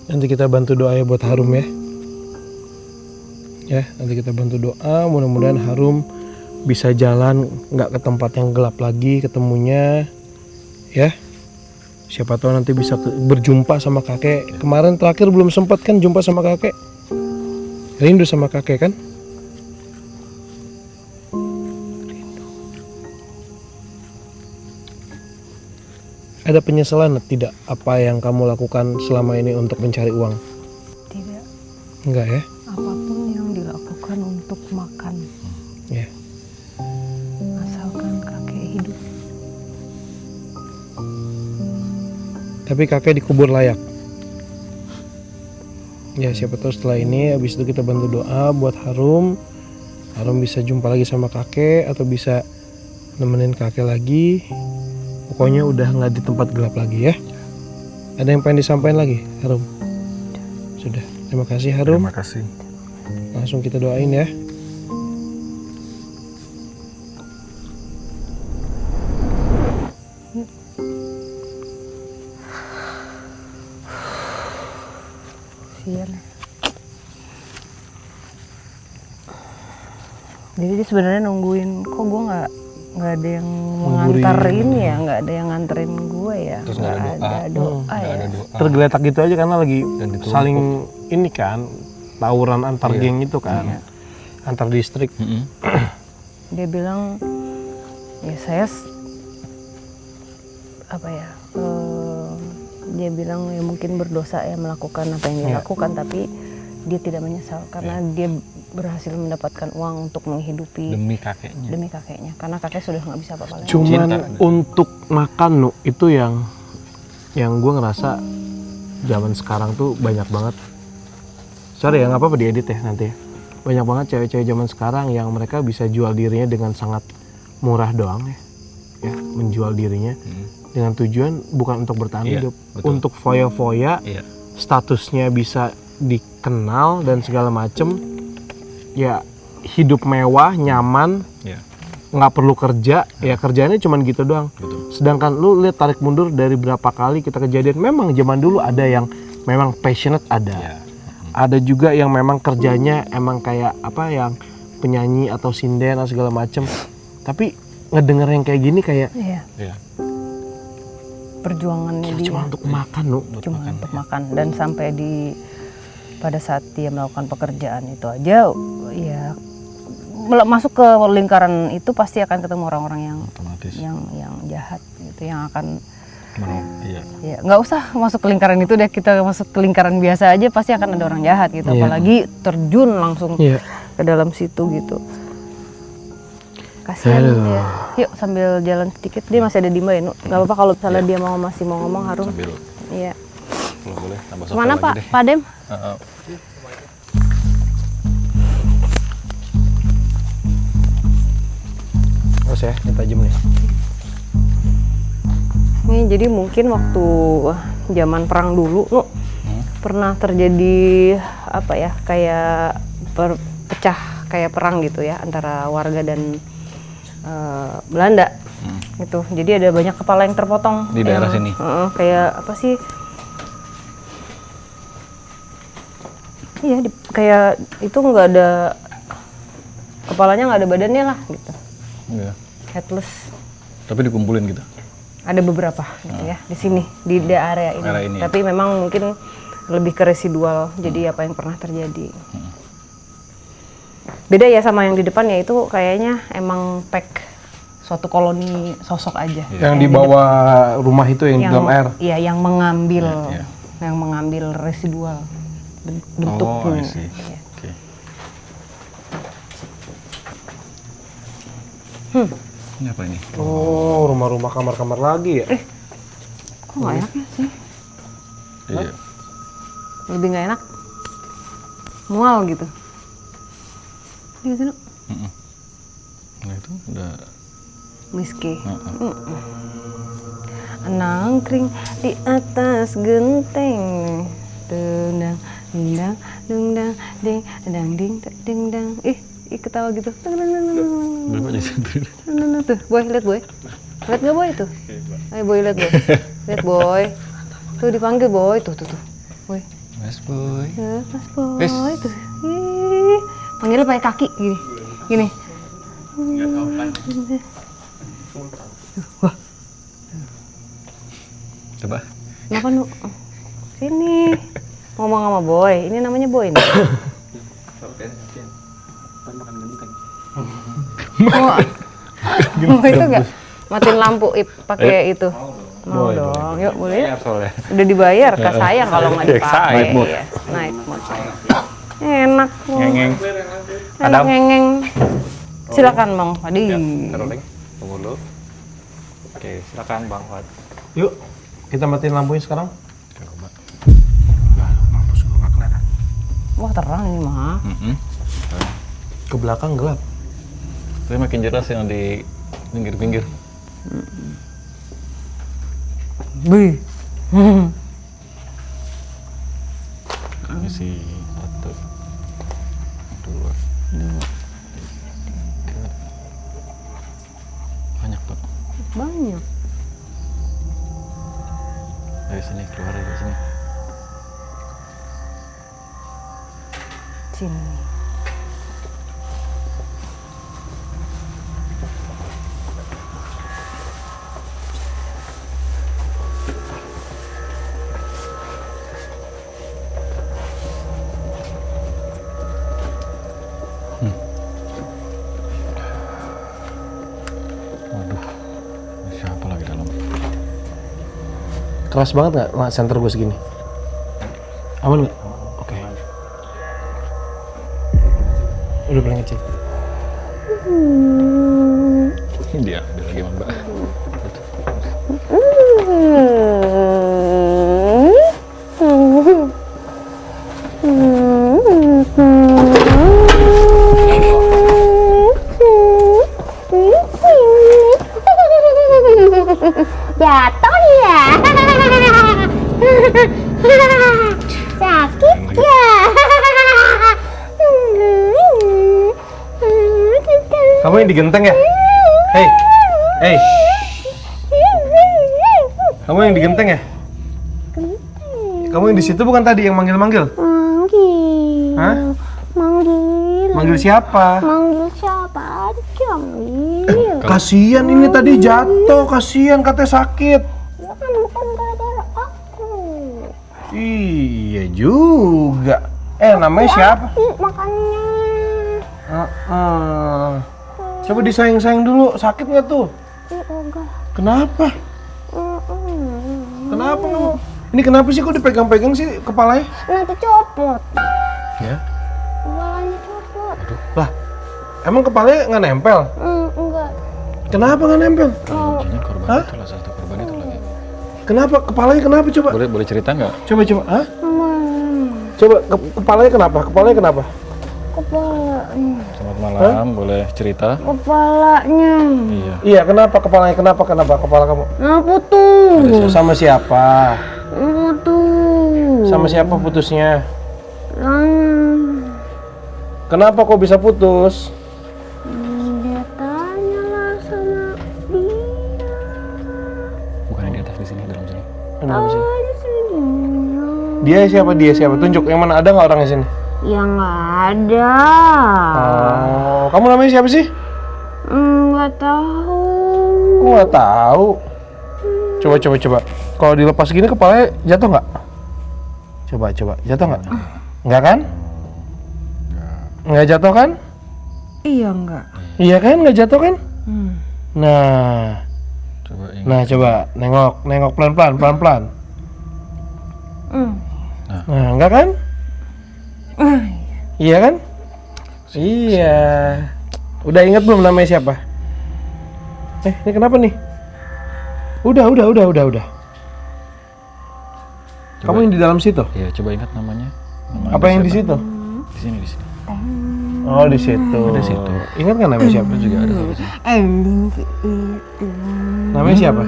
Nanti kita bantu doa ya buat Harum ya. Ya, nanti kita bantu doa. Mudah-mudahan Harum bisa jalan nggak ke tempat yang gelap lagi ketemunya. Ya. Siapa tahu nanti bisa berjumpa sama kakek. Kemarin terakhir belum sempat kan jumpa sama kakek. Rindu sama kakek kan? Ada penyesalan tidak apa yang kamu lakukan selama ini untuk mencari uang? Tidak. Enggak ya? Apapun yang dilakukan untuk makan, Ya. asalkan kakek hidup. Tapi kakek dikubur layak. Ya siapa tahu setelah ini habis itu kita bantu doa buat Harum. Harum bisa jumpa lagi sama kakek atau bisa nemenin kakek lagi. Pokoknya udah nggak di tempat gelap lagi ya. Ada yang pengen disampaikan lagi Harum? Sudah. Terima kasih Harum. Terima kasih. Langsung kita doain ya. Sian. Jadi dia sebenarnya nungguin, kok gue nggak ada yang mengantarin ya, nggak ada yang nganterin gue ya, Terus nggak ada doa Nggak ya. ada doa. Tergeletak gitu aja karena lagi Dan ditumpuk. saling ini kan tawuran antar Iya. geng itu kan. Iya. Antar distrik. Mm-mm. Dia bilang ya saya apa ya, dia bilang ya mungkin berdosa ya melakukan apa yang dia Iya. lakukan, tapi dia tidak menyesal karena dia berhasil mendapatkan uang untuk menghidupi Demi kakeknya. demi kakeknya, karena kakek sudah nggak bisa apa-apa lagi. Cuman Cinta. untuk makan Nu, itu yang gue ngerasa zaman sekarang tuh banyak banget. Sorry ya nggak apa-apa diedit ya nanti ya. Banyak banget cewek-cewek zaman sekarang yang mereka bisa jual dirinya dengan sangat murah doang ya. Ya, menjual dirinya dengan tujuan bukan untuk bertahan Iya, hidup, betul. untuk foya-foya, Iya. statusnya bisa dikenal dan segala macem. Ya hidup mewah, nyaman, Iya. nggak perlu kerja, ya kerjanya cuman gitu doang. Betul. Sedangkan lu lihat tarik mundur dari berapa kali kita kejadian, memang zaman dulu ada yang memang passionate ada. Iya. Ada juga yang memang kerjanya emang kayak apa yang penyanyi atau sinden atau segala macem. Tapi ngedenger yang kayak gini kayak Iya, Iya. perjuangannya dia cuma untuk makan Nu. cuma untuk makan, dan sampai pada saat dia melakukan pekerjaan itu aja ya masuk ke lingkaran itu pasti akan ketemu orang-orang yang Otomatis. yang jahat gitu, yang akan Iya. ya nggak usah masuk ke lingkaran itu deh, kita masuk ke lingkaran biasa aja pasti akan ada orang jahat gitu. Iya. Apalagi terjun langsung Iya. ke dalam situ gitu, kasihan dia. Yuk sambil jalan sedikit, dia masih ada di Mbak ya Nu, nggak apa-apa kalau misalnya dia masih mau ngomong Harum. Sambil Iya, kalau boleh tambah sofa kemana lagi Pak? deh. Pak Dem? Terus ya, ini tajam nih. Nih jadi mungkin waktu zaman perang dulu Nu, pernah terjadi apa ya, kayak pecah kayak perang gitu ya antara warga dan Belanda gitu. Jadi ada banyak kepala yang terpotong Di daerah sini? kayak apa sih, iya kayak itu nggak ada kepalanya, nggak ada badannya lah gitu, Iya. headless. Tapi dikumpulin gitu. Ada beberapa gitu ya di sini di area ini. Area ini. Tapi memang mungkin lebih ke residual. Jadi apa yang pernah terjadi. Beda ya sama yang di depan ya, itu kayaknya emang pack suatu koloni sosok aja. Yang di bawah rumah itu yang di dalam air. Iya, yang mengambil Iya. yang mengambil residual bentuk. Oh, I see. Iya. Oke. Ini apa ini? Oh, rumah-rumah kamar-kamar lagi ya? Kok nggak enak ya sih? Iya. Lebih nggak enak. Mual gitu. Iya sih, Nuk. Nah itu udah. Whisky. Nangkring di atas genteng. Dendang, dendang, dendang, ding, dendang, ding, ding, dang. Ih, ketawa gitu. Berapa aja sendiri? Tuh, boy, lihat boy. Lihat nggak boy tuh? Ayo boy, lihat boy. Lihat boy. Tuh dipanggil boy, tuh. Boy. Mas Boy. Ya, Mas boy Wes. tuh. Ih, panggilnya pakai kaki gini. Gini. Coba. Kenapa Nu? Sini. Ngomong sama boy. Ini namanya boy nih. Mau itu nggak? Matiin lampu pakai itu. Mau dong. Yuk boleh. Iya, soalnya. Udah dibayar, kak sayang kalau nggak dipakai. Night mode. Ya. Night mode. Enak. Ngeng-ngeng. Enak Adam. ngeng-ngeng. Silakan Bang Fadi. Taruh lagi. Tunggu dulu. Oke, silakan Bang Fad. Yuk, kita matiin lampunya sekarang. Coba. Mampus gua nggak kelihatan. Wah terang ini mah. Ke belakang gelap. Tapi makin jelas yang di pinggir-pinggir. Bih. Ini sih 1, 2, 3. Banyak tuh. Banyak. Dari sini keluar dari sini. Sini. Waduh. Ini siapa lagi dalam? Keras banget nggak lah center gue segini? Aman nggak? Oke. Udah paling ngecek. Dia lagi sama Mbak. Jatuh ya. Sakit ya. Kamu yang digenteng ya? Hei, hei. Kamu yang digenteng ya? Kamu yang di situ bukan tadi yang manggil-manggil? Manggil. Hah? Manggil. Manggil siapa? Manggil siapa aja, Manggil. Kasian ini tadi jatuh, kasian katanya sakit. Bukan gara-gara aku. Iya juga. Namanya siapa? Makanya. Coba disayang-sayang dulu, sakit nggak tuh? Enggak. Kenapa? Kenapa kamu? Ini kenapa sih kok dipegang-pegang sih kepalanya? Nanti copot. Ya. Kepalanya copot. Lah, emang kepalanya nggak nempel? Enggak. Kenapa nggak nempel? Jangan korban Hah? itu lah, satu korban itu lagi. Kenapa? Kepalanya kenapa coba? Boleh cerita nggak? Coba. Hah? Coba kepalanya kenapa? Kepalanya kenapa? Kepalanya. Selamat malam, boleh cerita? Kepalanya. Iya. Iya, kenapa kepalanya? Kenapa kepala kamu? Nah, putus. Sama siapa? Putus. Sama siapa putusnya? Nah, Kenapa kok bisa putus? dia tanyalah sama dia. Bukan yang di atas, di sini, dalam sini. Kenapa sih? Di sini. Dia siapa? Dia siapa? Tunjuk. Yang mana, ada nggak orang di sini? Ya nggak ada. Oh, kamu namanya siapa sih? Nggak tahu. Aku nggak tahu. Coba. Kalau dilepas gini kepalanya jatuh nggak? Coba. Jatuh nggak? Nggak kan? Nggak jatuh kan? Iya enggak. Iya kan? Nggak jatuh kan? Coba ingat. Nah, coba nengok pelan-pelan. Nah, enggak kan? Iya kan? Iya. Udah ingat belum namanya siapa? Ini kenapa nih? Udah. Kamu yang di dalam situ? Iya, coba ingat namanya. Nama Apa yang di situ? Di sini. Oh, di situ. Ada situ. Ingat kan namanya siapa? Itu juga ada di sini. Namanya siapa?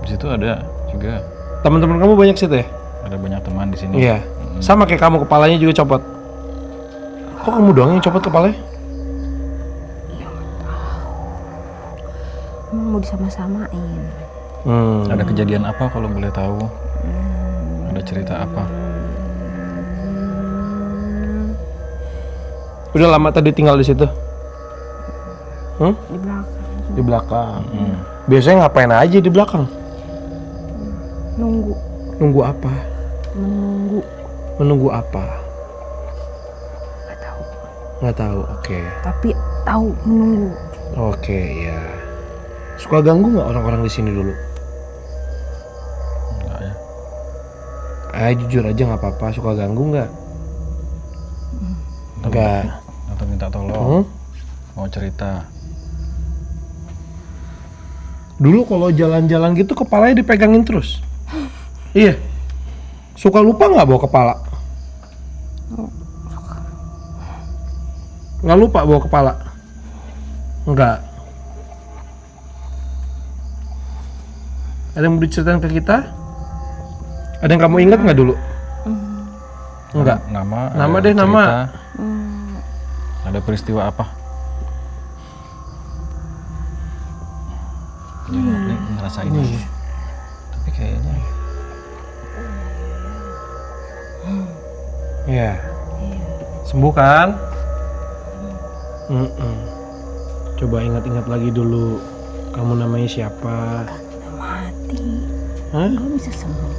Di situ ada juga. Teman-teman kamu banyak situ ya? Ada banyak teman di sini. Iya. Sama kayak kamu, kepalanya juga copot. Kok kamu doang yang copot kepalanya? Mau disama-samain. Ada kejadian apa kalau boleh tahu? Ada cerita apa? Udah lama tadi tinggal di situ? Di belakang. Di belakang. Biasanya ngapain aja di belakang? Nunggu. Nunggu apa? Menunggu. Menunggu apa? Gak tahu. Nggak tahu. Oke. Tapi tahu menunggu. Oke, ya. Suka ganggu nggak orang-orang di sini dulu? Enggak ya. Jujur aja nggak apa-apa. Suka ganggu nggak? Nggak. Atau minta tolong? Mau cerita? Dulu kalau jalan-jalan gitu kepalanya dipegangin terus. Iya. Suka lupa nggak bawa kepala? Nggak lupa bawa kepala? Nggak. Ada yang mau diceritain ke kita? Ada yang kamu ingat nggak dulu? Enggak. Nama Nama ada deh, nama. cerita, Ada peristiwa apa? Ya, ini ngerasain aja. Tapi kayaknya Iya. Sembuh kan? Coba ingat-ingat lagi dulu. Kamu namanya siapa? Mati. Hah? Lo bisa sembuh.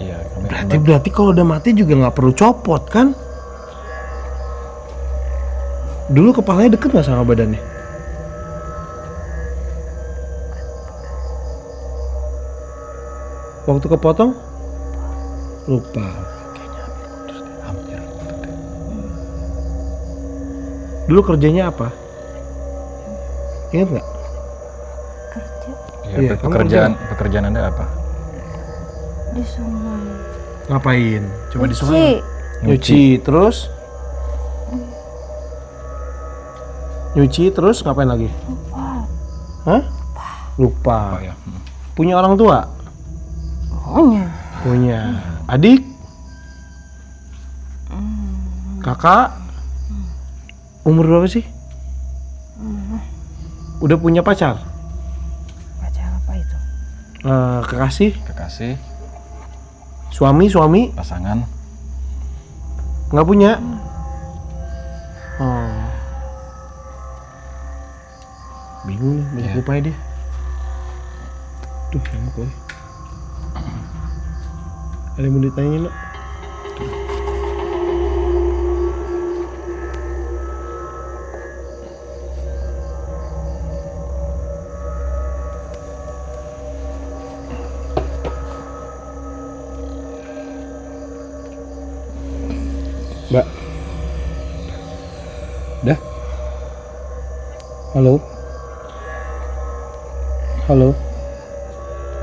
iya kami Berarti kalau udah mati juga nggak perlu copot kan? Dulu kepalanya deket nggak sama badannya? Waktu kepotong? Lupa. hampir. Dulu kerjanya apa? Ingat nggak? Kerja Iya, Iya, kamu pekerjaan Anda apa? di sungai. Ngapain? Coba di Nyuci. sungai. Nyuci, terus? Nyuci terus ngapain lagi? Hah? Lupa. Apa ya? Punya orang tua? Punya. Punya. Adik? Kakak? Umur berapa sih? Udah punya pacar? Baca apa itu? Kekasih? Kekasih, Suami? pasangan, Nggak punya? Oh. Bingung nih, banyak lupa ya dia. Tuh, yang lupa ya. Ada yang mau ditanya, Nak? Mbak. Dah. Halo. Halo.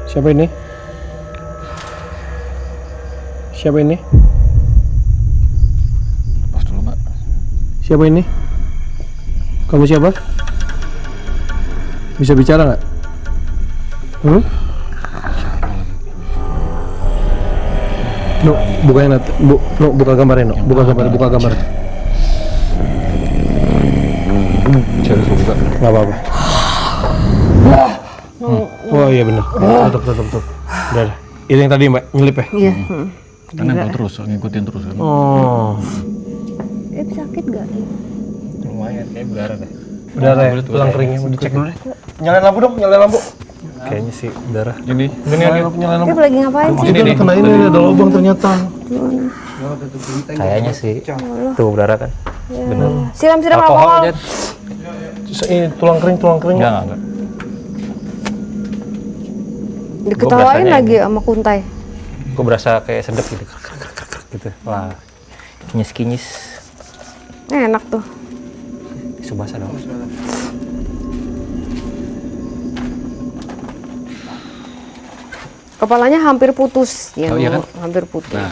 Siapa ini? Siapa ini? pas dulu Mbak. Siapa ini? Kamu siapa? Bisa bicara nggak? No, bukain buka gambarnya, no. Buka gambar. Saya harus buka. Nggak apa-apa. Oh iya benar. Tutup. Udah. Itu yang tadi Mbak nyelip ya? Iya. Kan nempel terus, ngikutin terus kan. Oh. Sakit gak? Lumayan, kayak berdarah deh. Udah ya, tulang keringnya mau dicek dulu deh. Nyalain lampu dong, nyalain lampu. Kayaknya sih darah. Ini, Nyalain lampu. Dia lagi ngapain sih? Ini kena ini ada lubang ternyata. Kayaknya sih. Tuh darah kan. Siram-siram alkohol. Jen. Ini tulang kering. enggak. Diketawain berasanya lagi sama kuntai. Gue berasa kayak sedep gitu. Gitu. Wah, kinyis-kinyis. Enak tuh. Subasa dong. Kepalanya hampir putus. Ya, Oh, iya kan? hampir putus. Nah,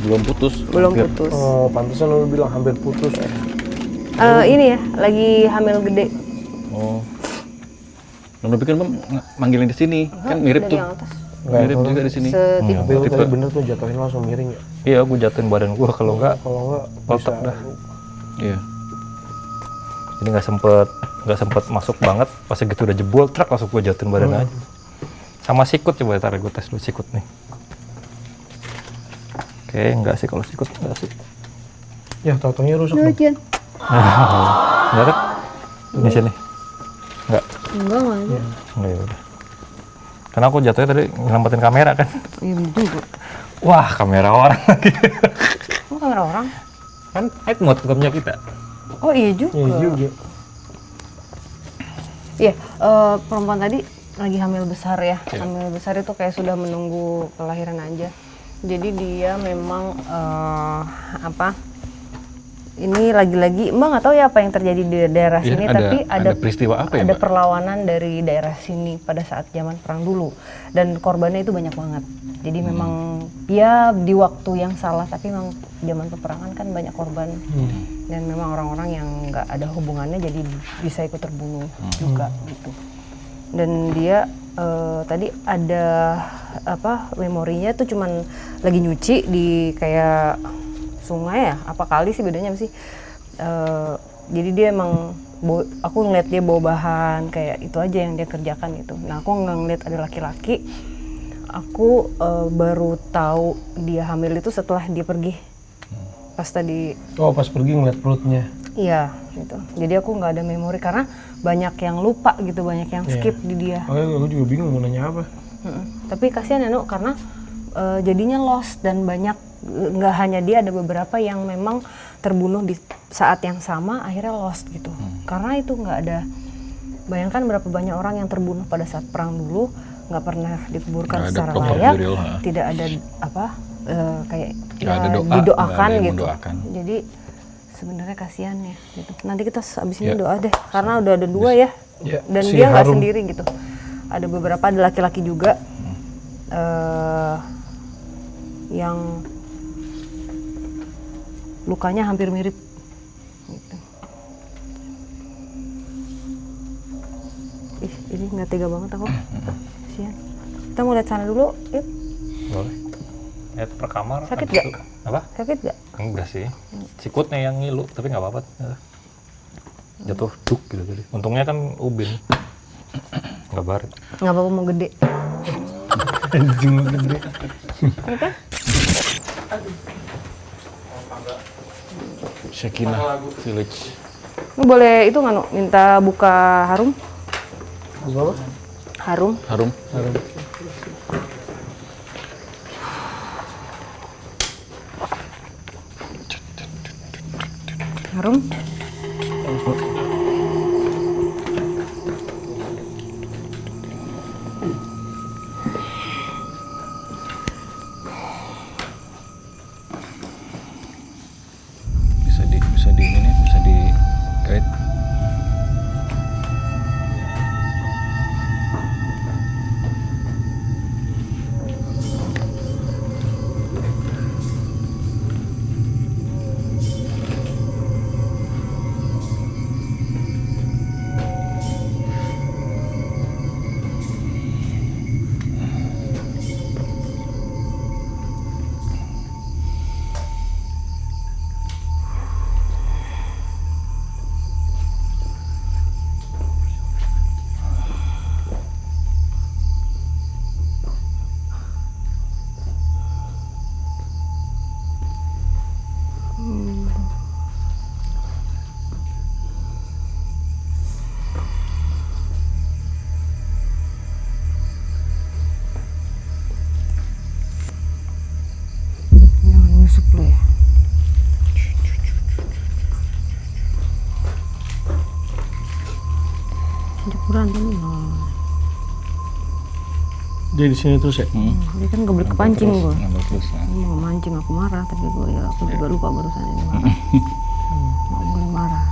belum putus. Belum hampir. putus. Oh, pantesan lu bilang hampir putus. Ini ya, lagi hamil gede. Oh. Lu pikir Bang manggilin di sini, kan mirip Dari tuh. yang atas. Mirip juga di sini. Setipe. Tapi lu tadi bener tuh jatuhin langsung miring ya. Iya, gue jatuhin badan gue kalau enggak Kalau enggak Kotak bisa dah. Iya. Jadi nggak sempet masuk banget. Pas segitu udah jebol truk langsung gue jatuhin badan aja. Sama sikut coba taruh gue tes dulu sikut nih. Oke, enggak sih kalau sikut enggak sih. Ya, tautannya rusak dong. Hujan. Enggak kan? Di sini. Enggak. Enggak ada. Enggak ya udah. Karena aku jatuhnya tadi nyelamatin kamera kan. Iya bener juga. Wah, kamera orang lagi. Kok kamera orang? Kan head mode bukan punya kita. Oh iya juga. Iya juga. Iya, perempuan tadi lagi hamil besar ya. Hamil besar itu kayak sudah menunggu kelahiran aja. Jadi dia memang ini lagi-lagi Mbak nggak tahu ya apa yang terjadi di daerah Iya, sini, tapi ada peristiwa apa ya, ada Mbak? perlawanan dari daerah sini pada saat zaman perang dulu, dan korbannya itu banyak banget. Jadi memang ya di waktu yang salah, tapi memang zaman peperangan kan banyak korban, dan memang orang-orang yang nggak ada hubungannya jadi bisa ikut terbunuh juga gitu. Dan dia tadi ada memorinya tuh cuman lagi nyuci di kayak sungai ya, apa kali sih bedanya apa sih? Jadi dia emang aku ngeliat dia bawa bahan kayak itu aja yang dia kerjakan gitu. Nah aku nggak ngeliat ada laki-laki. Aku baru tahu dia hamil itu setelah dia pergi. Pas tadi. Oh, pas pergi ngeliat perutnya. Iya gitu. Jadi aku nggak ada memori karena banyak yang lupa gitu, banyak yang skip di dia. Oh, aku juga bingung mau nanya apa. Tapi kasihan ya Nuk, karena jadinya lost, dan banyak, nggak hanya dia, ada beberapa yang memang terbunuh di saat yang sama akhirnya lost gitu. Karena itu nggak ada, bayangkan berapa banyak orang yang terbunuh pada saat perang dulu nggak pernah dikuburkan Nggak ada secara proper layak, burial, tidak ada kayak Nggak ada doa, didoakan nggak ada yang gitu. mendoakan. Jadi sebenarnya kasihan ya gitu. Nanti kita abis ini doa deh, karena udah ada 2 ya, Ya, dan si dia nggak Harum. sendiri gitu. Ada beberapa, ada laki-laki juga yang lukanya hampir mirip gitu. Ih, ini nggak tega banget aku. Kasihan. Kita mau lihat sana dulu, yuk. Boleh. Lihat per kamar. Sakit habis nggak? itu- Apa? Sakit nggak? Enggak sih. Sikutnya yang ngilu, tapi nggak apa-apa. Jatuh duk gitu tadi. Untungnya kan ubin. Nggak baret. Nggak apa-apa, mau gede. Anjing gede. Shekinah Village. Lu boleh itu nggak, Nuk? Minta buka Harum? Buka apa? Harum. Harum. Harum. Bisa di ini nih, bisa di guide. Jangan nyusup lu ya. Jepuran tuh. Dia di sini terus ya? Dia kan gak boleh kepancing gue. Ngambil terus. Mau mancing aku marah, tapi gue ya aku juga lupa barusan ini marah. Gak boleh marah.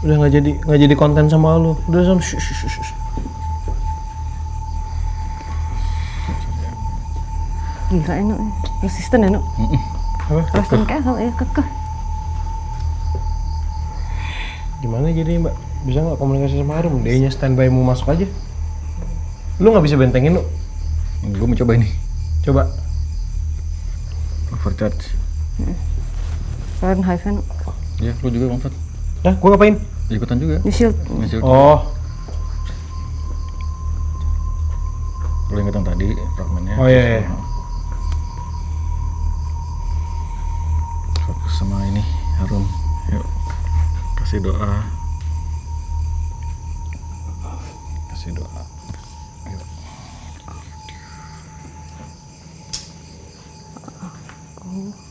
Udah nggak jadi konten sama lu. Udah sama shh. Gila enak nih, resisten enak. Apa? Resisten kayak sama ya kekeh. Gimana jadi Mbak? Bisa nggak komunikasi sama Harum? Dia nya standby mau masuk aja. Lu nggak bisa bentengin lu? Gue mau coba ini. Coba. Overcharge. Fahrenheit enak. Ya, lu juga Bang Fat. Nah, gua ngapain? Ikutan juga. Di shield. Nge-shield. Oh, Lu inget yang tadi fragmennya. oh iya. Fokus sama ini Harum. Yuk. Kasih doa. Kasih doa. Yuk.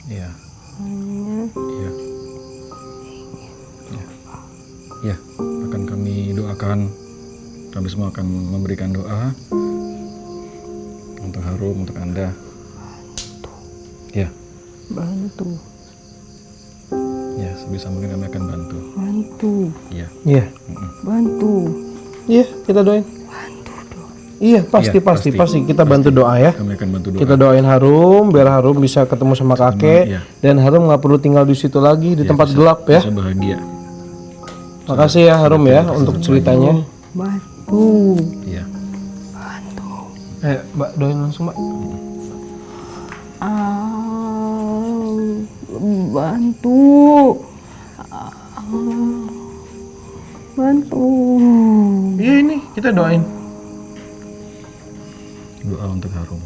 Iya. Iya. Iya. Iya. Akan kami doakan. Kami semua akan memberikan doa untuk Harum, untuk Anda. Ya. Bantu. Ya, sebisa mungkin kami akan bantu. Bantu. Iya. Iya. Bantu. Iya, kita doain. Iya, pasti Iya, pasti. kita bantu doa ya. Kami akan bantu doa. Kita doain Harum biar Harum bisa ketemu sama kakek iya. dan Harum nggak perlu tinggal di situ lagi di Iya, tempat bisa- gelap ya. Bisa bahagia. Makasih ya Harum ya untuk ceritanya. Bantu. Iya. Mbak doain langsung Mbak. Bantu. Bantu. Iya ini kita doain. Doa untuk Harum.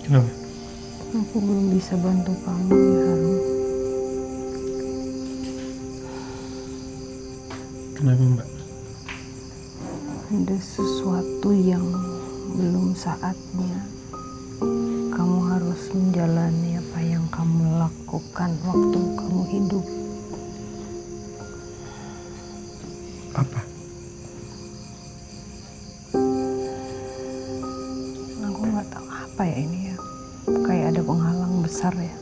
Kenapa? Aku belum bisa bantu kamu ya Harum. Kenapa Mbak? Ada sesuatu yang belum saatnya. Kamu harus menjalani apa yang kamu lakukan waktu kamu hidup. Apa? Aku nggak tahu apa ya ini ya. Kayak ada penghalang besar ya.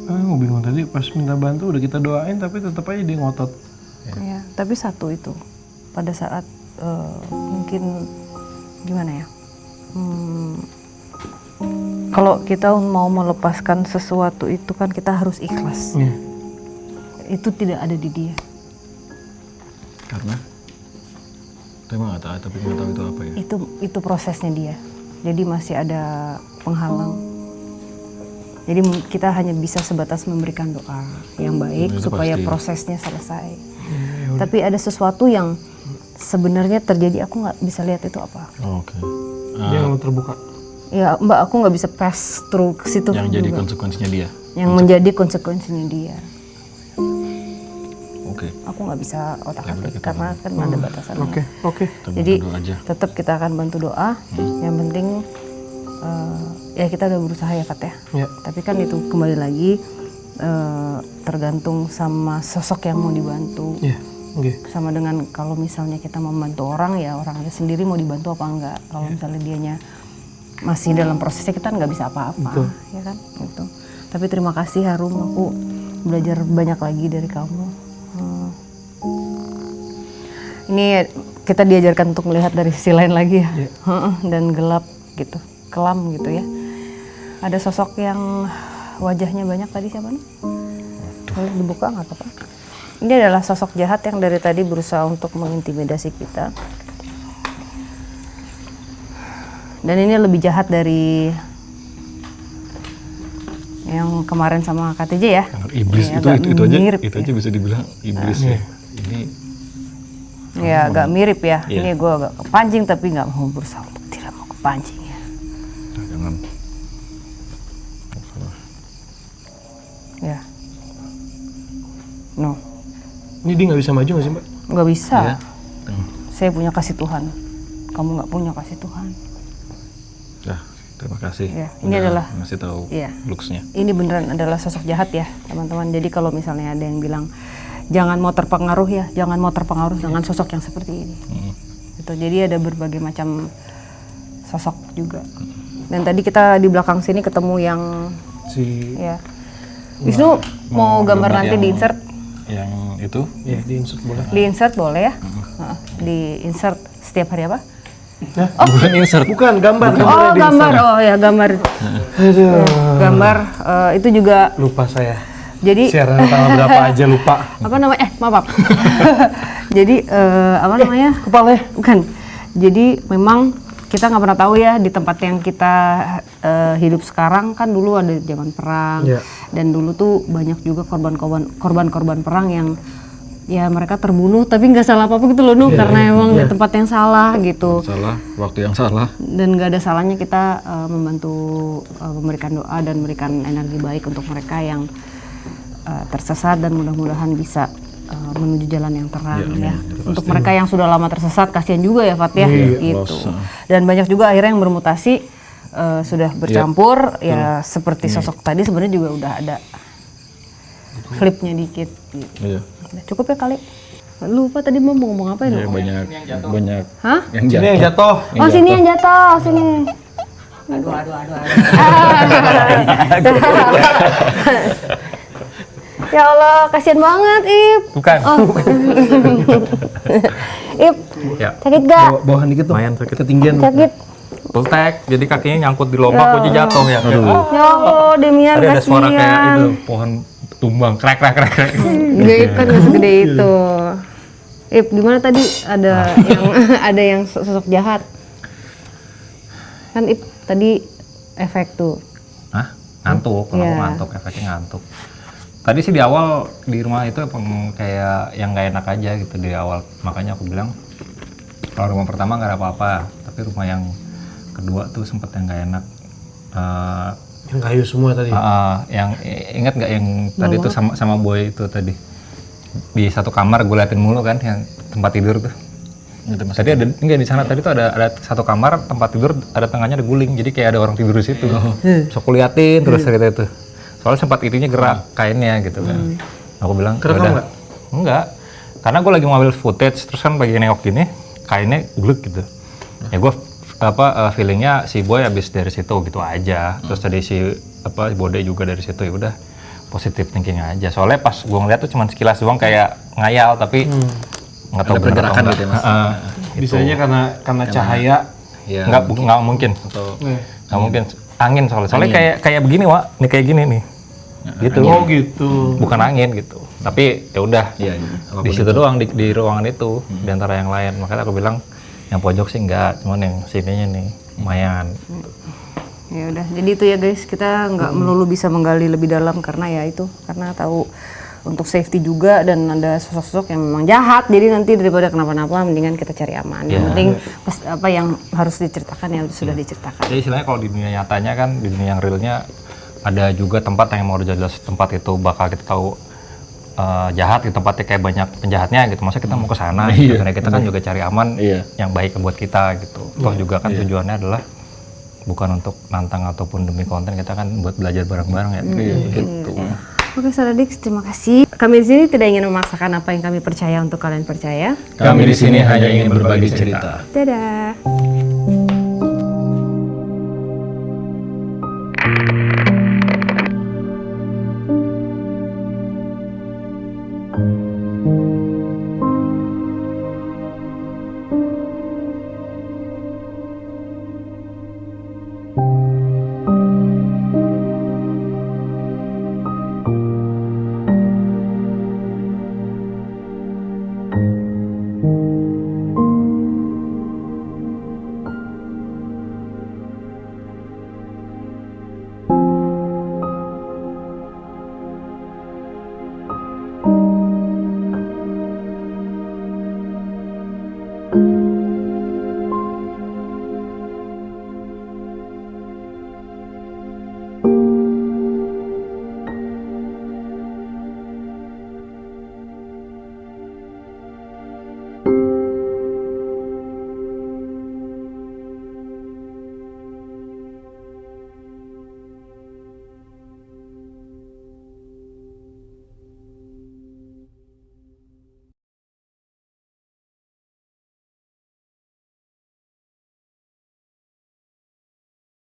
Aku bingung tadi pas minta bantu udah kita doain tapi tetap aja dia ngotot. Ya, tapi satu itu pada saat mungkin gimana ya? Kalau kita mau melepaskan sesuatu itu kan kita harus ikhlas. Iya. Itu tidak ada di dia. Karena saya nggak tahu, tapi nggak tahu itu apa ya. Itu prosesnya dia. Jadi masih ada penghalang. Jadi kita hanya bisa sebatas memberikan doa yang baik Itu supaya pasti. prosesnya selesai. Tapi ada sesuatu yang sebenarnya terjadi, aku nggak bisa lihat itu apa. Oke. Dia nggak mau terbuka. Ya Mbak, aku nggak bisa pass through ke situ. Yang jadi juga. konsekuensinya dia. Yang menjadi konsekuensinya dia. Oke. Aku nggak bisa otak-atik boleh kita karena kan ada batasannya. Oke. Kita Jadi bantu doa aja. tetap kita akan bantu doa. Yang penting ya kita udah berusaha ya Fat ya. Ya. Tapi kan itu kembali lagi tergantung sama sosok yang mau dibantu. Iya. Oke. Sama dengan kalau misalnya kita membantu orang ya orangnya sendiri mau dibantu apa enggak. Kalau misalnya dianya masih dalam prosesnya kita nggak bisa apa-apa, ya kan? Gitu. Tapi terima kasih Harum, aku belajar banyak lagi dari kamu. Ini kita diajarkan untuk melihat dari sisi lain lagi ya. Dan gelap gitu, kelam gitu ya. Ada sosok yang wajahnya banyak tadi, siapa nih? Boleh dibuka nggak apa-apa? Ini adalah sosok jahat yang dari tadi berusaha untuk mengintimidasi kita. Dan ini lebih jahat dari yang kemarin sama KTJ ya. Iblis Ya, itu agak aja mirip itu ya. aja bisa dibilang iblis ya. Ini Ya agak mirip ya. Iya. Ini gue agak kepancing tapi nggak mau berusaha untuk tidak mau kepancing ya. jangan. Ya. No, Ini dia nggak bisa maju nggak sih Mbak? nggak bisa. Iya. Saya punya kasih Tuhan. Kamu nggak punya kasih Tuhan. Dah, terima kasih. Iya, ini udah adalah- ngasih tahu Iya. looks-nya. Ini beneran adalah sosok jahat ya teman-teman. Jadi kalau misalnya ada yang bilang jangan mau terpengaruh ya, jangan mau terpengaruh dengan sosok yang seperti ini. Gitu. Jadi ada berbagai macam sosok juga. Dan tadi kita di belakang sini ketemu yang Si ya. Wisnu mau gambar nanti yang- di insert? Yang itu ya di insert boleh. Di insert boleh ya? Heeh, di insert setiap hari apa? bukan insert. Bukan gambar. Oh gambar, oh ya gambar. Aduh. Gambar itu juga. Lupa saya. Jadi Siaran tanggal berapa aja lupa. apa namanya? Maaf. Jadi apa namanya? Kepala. Bukan. Jadi memang kita nggak pernah tahu ya di tempat yang kita hidup sekarang kan dulu ada zaman perang Iya. dan dulu tuh banyak juga korban-korban perang yang ya mereka terbunuh tapi nggak salah apa-apa gitu loh Nuh karena emang di tempat yang salah gitu Salah, waktu yang salah. dan nggak ada salahnya kita membantu memberikan doa dan memberikan energi baik untuk mereka yang tersesat dan mudah-mudahan bisa menuju jalan yang terang ya. Untuk mereka yang sudah lama tersesat kasihan juga ya Fat ya gitu. Dan banyak juga akhirnya yang bermutasi sudah bercampur ya seperti sosok tadi sebenarnya juga udah ada flipnya dikit gitu. Iya. Udah cukup ya kali. Lupa tadi mau ngomong apa ya? Ya, banyak Hah? yang Ini jatuh. yang jatuh. Oh sini yang jatuh, sini. Ya Allah, kasihan banget Ip. Bukan. Oh. Ip, Ya. sakit gak? Bawahan dikit tuh. Lumayan sakit. Ketinggian. Sakit. Pultek, jadi kakinya nyangkut di lobak, kunci jatuh ya. Ya Allah, Demian Tadi ada suara kayak itu kasihan. pohon tumbang, krek krek krek krek. Ip kan gak segede itu. Ip, gimana tadi ada yang ada yang sosok jahat? Kan Ip tadi efek tuh. Hah? Ngantuk, kalau Iya. ngantuk, efeknya ngantuk. Tadi sih di awal di rumah itu emang kayak yang nggak enak aja gitu di awal. Makanya aku bilang kalau rumah pertama nggak ada apa-apa, tapi rumah yang kedua tuh sempet yang nggak enak. Yang kayu semua tadi. Yang ingat nggak yang tadi tuh sama boy itu tadi di satu kamar gue liatin mulu kan yang tempat tidur tuh. Tadi ada enggak di sana tadi tuh ada satu kamar tempat tidur ada tengahnya ada guling jadi kayak ada orang tidur di situ. So aku liatin terus cerita itu. Soalnya sempat itunya gerak kainnya gitu kan. Aku bilang Kerekam "Yaudah." nggak? Enggak. Karena gue lagi mau ambil footage terus kan lagi nengok gini kainnya gluk gitu. Ya gue feelingnya si boy habis dari situ gitu aja. Terus tadi si Bode juga dari situ ya udah positif thinking aja. Soalnya pas gue ngeliat tuh cuma sekilas doang kayak ngayal tapi nggak tahu bener atau enggak. gitu ya, Mas? Bisanya karena cahaya. Iya. Nggak mungkin. Nggak mungkin angin soalnya kayak begini Wak. Nih kayak gini nih. Gitu. Oh gitu. Bukan angin gitu. Tapi ya udah. Iya. Di situ doang di ruangan itu di antara yang lain. Makanya aku bilang yang pojok sih enggak, cuman yang sininya nih lumayan. Ya udah, jadi itu ya guys, kita nggak melulu bisa menggali lebih dalam karena ya itu, karena tahu untuk safety juga dan ada sosok-sosok yang memang jahat. Jadi nanti daripada kenapa-napa, mendingan kita cari aman. Yang penting apa yang harus diceritakan ya sudah diceritakan. Jadi istilahnya kalau di dunia nyatanya kan, di dunia yang realnya ada juga tempat yang mau jelas tempat itu bakal kita tahu jahat di tempatnya kayak banyak penjahatnya gitu. Masa kita mau ke sana gitu. Karena kita kan juga cari aman yang baik buat kita gitu. Toh juga kan tujuannya adalah bukan untuk nantang ataupun demi konten, kita kan buat belajar bareng-bareng ya. Gitu. Oke, Saradix, terima kasih. Kami di sini tidak ingin memaksakan apa yang kami percaya untuk kalian percaya. Kami di sini hanya ingin berbagi cerita. Dadah.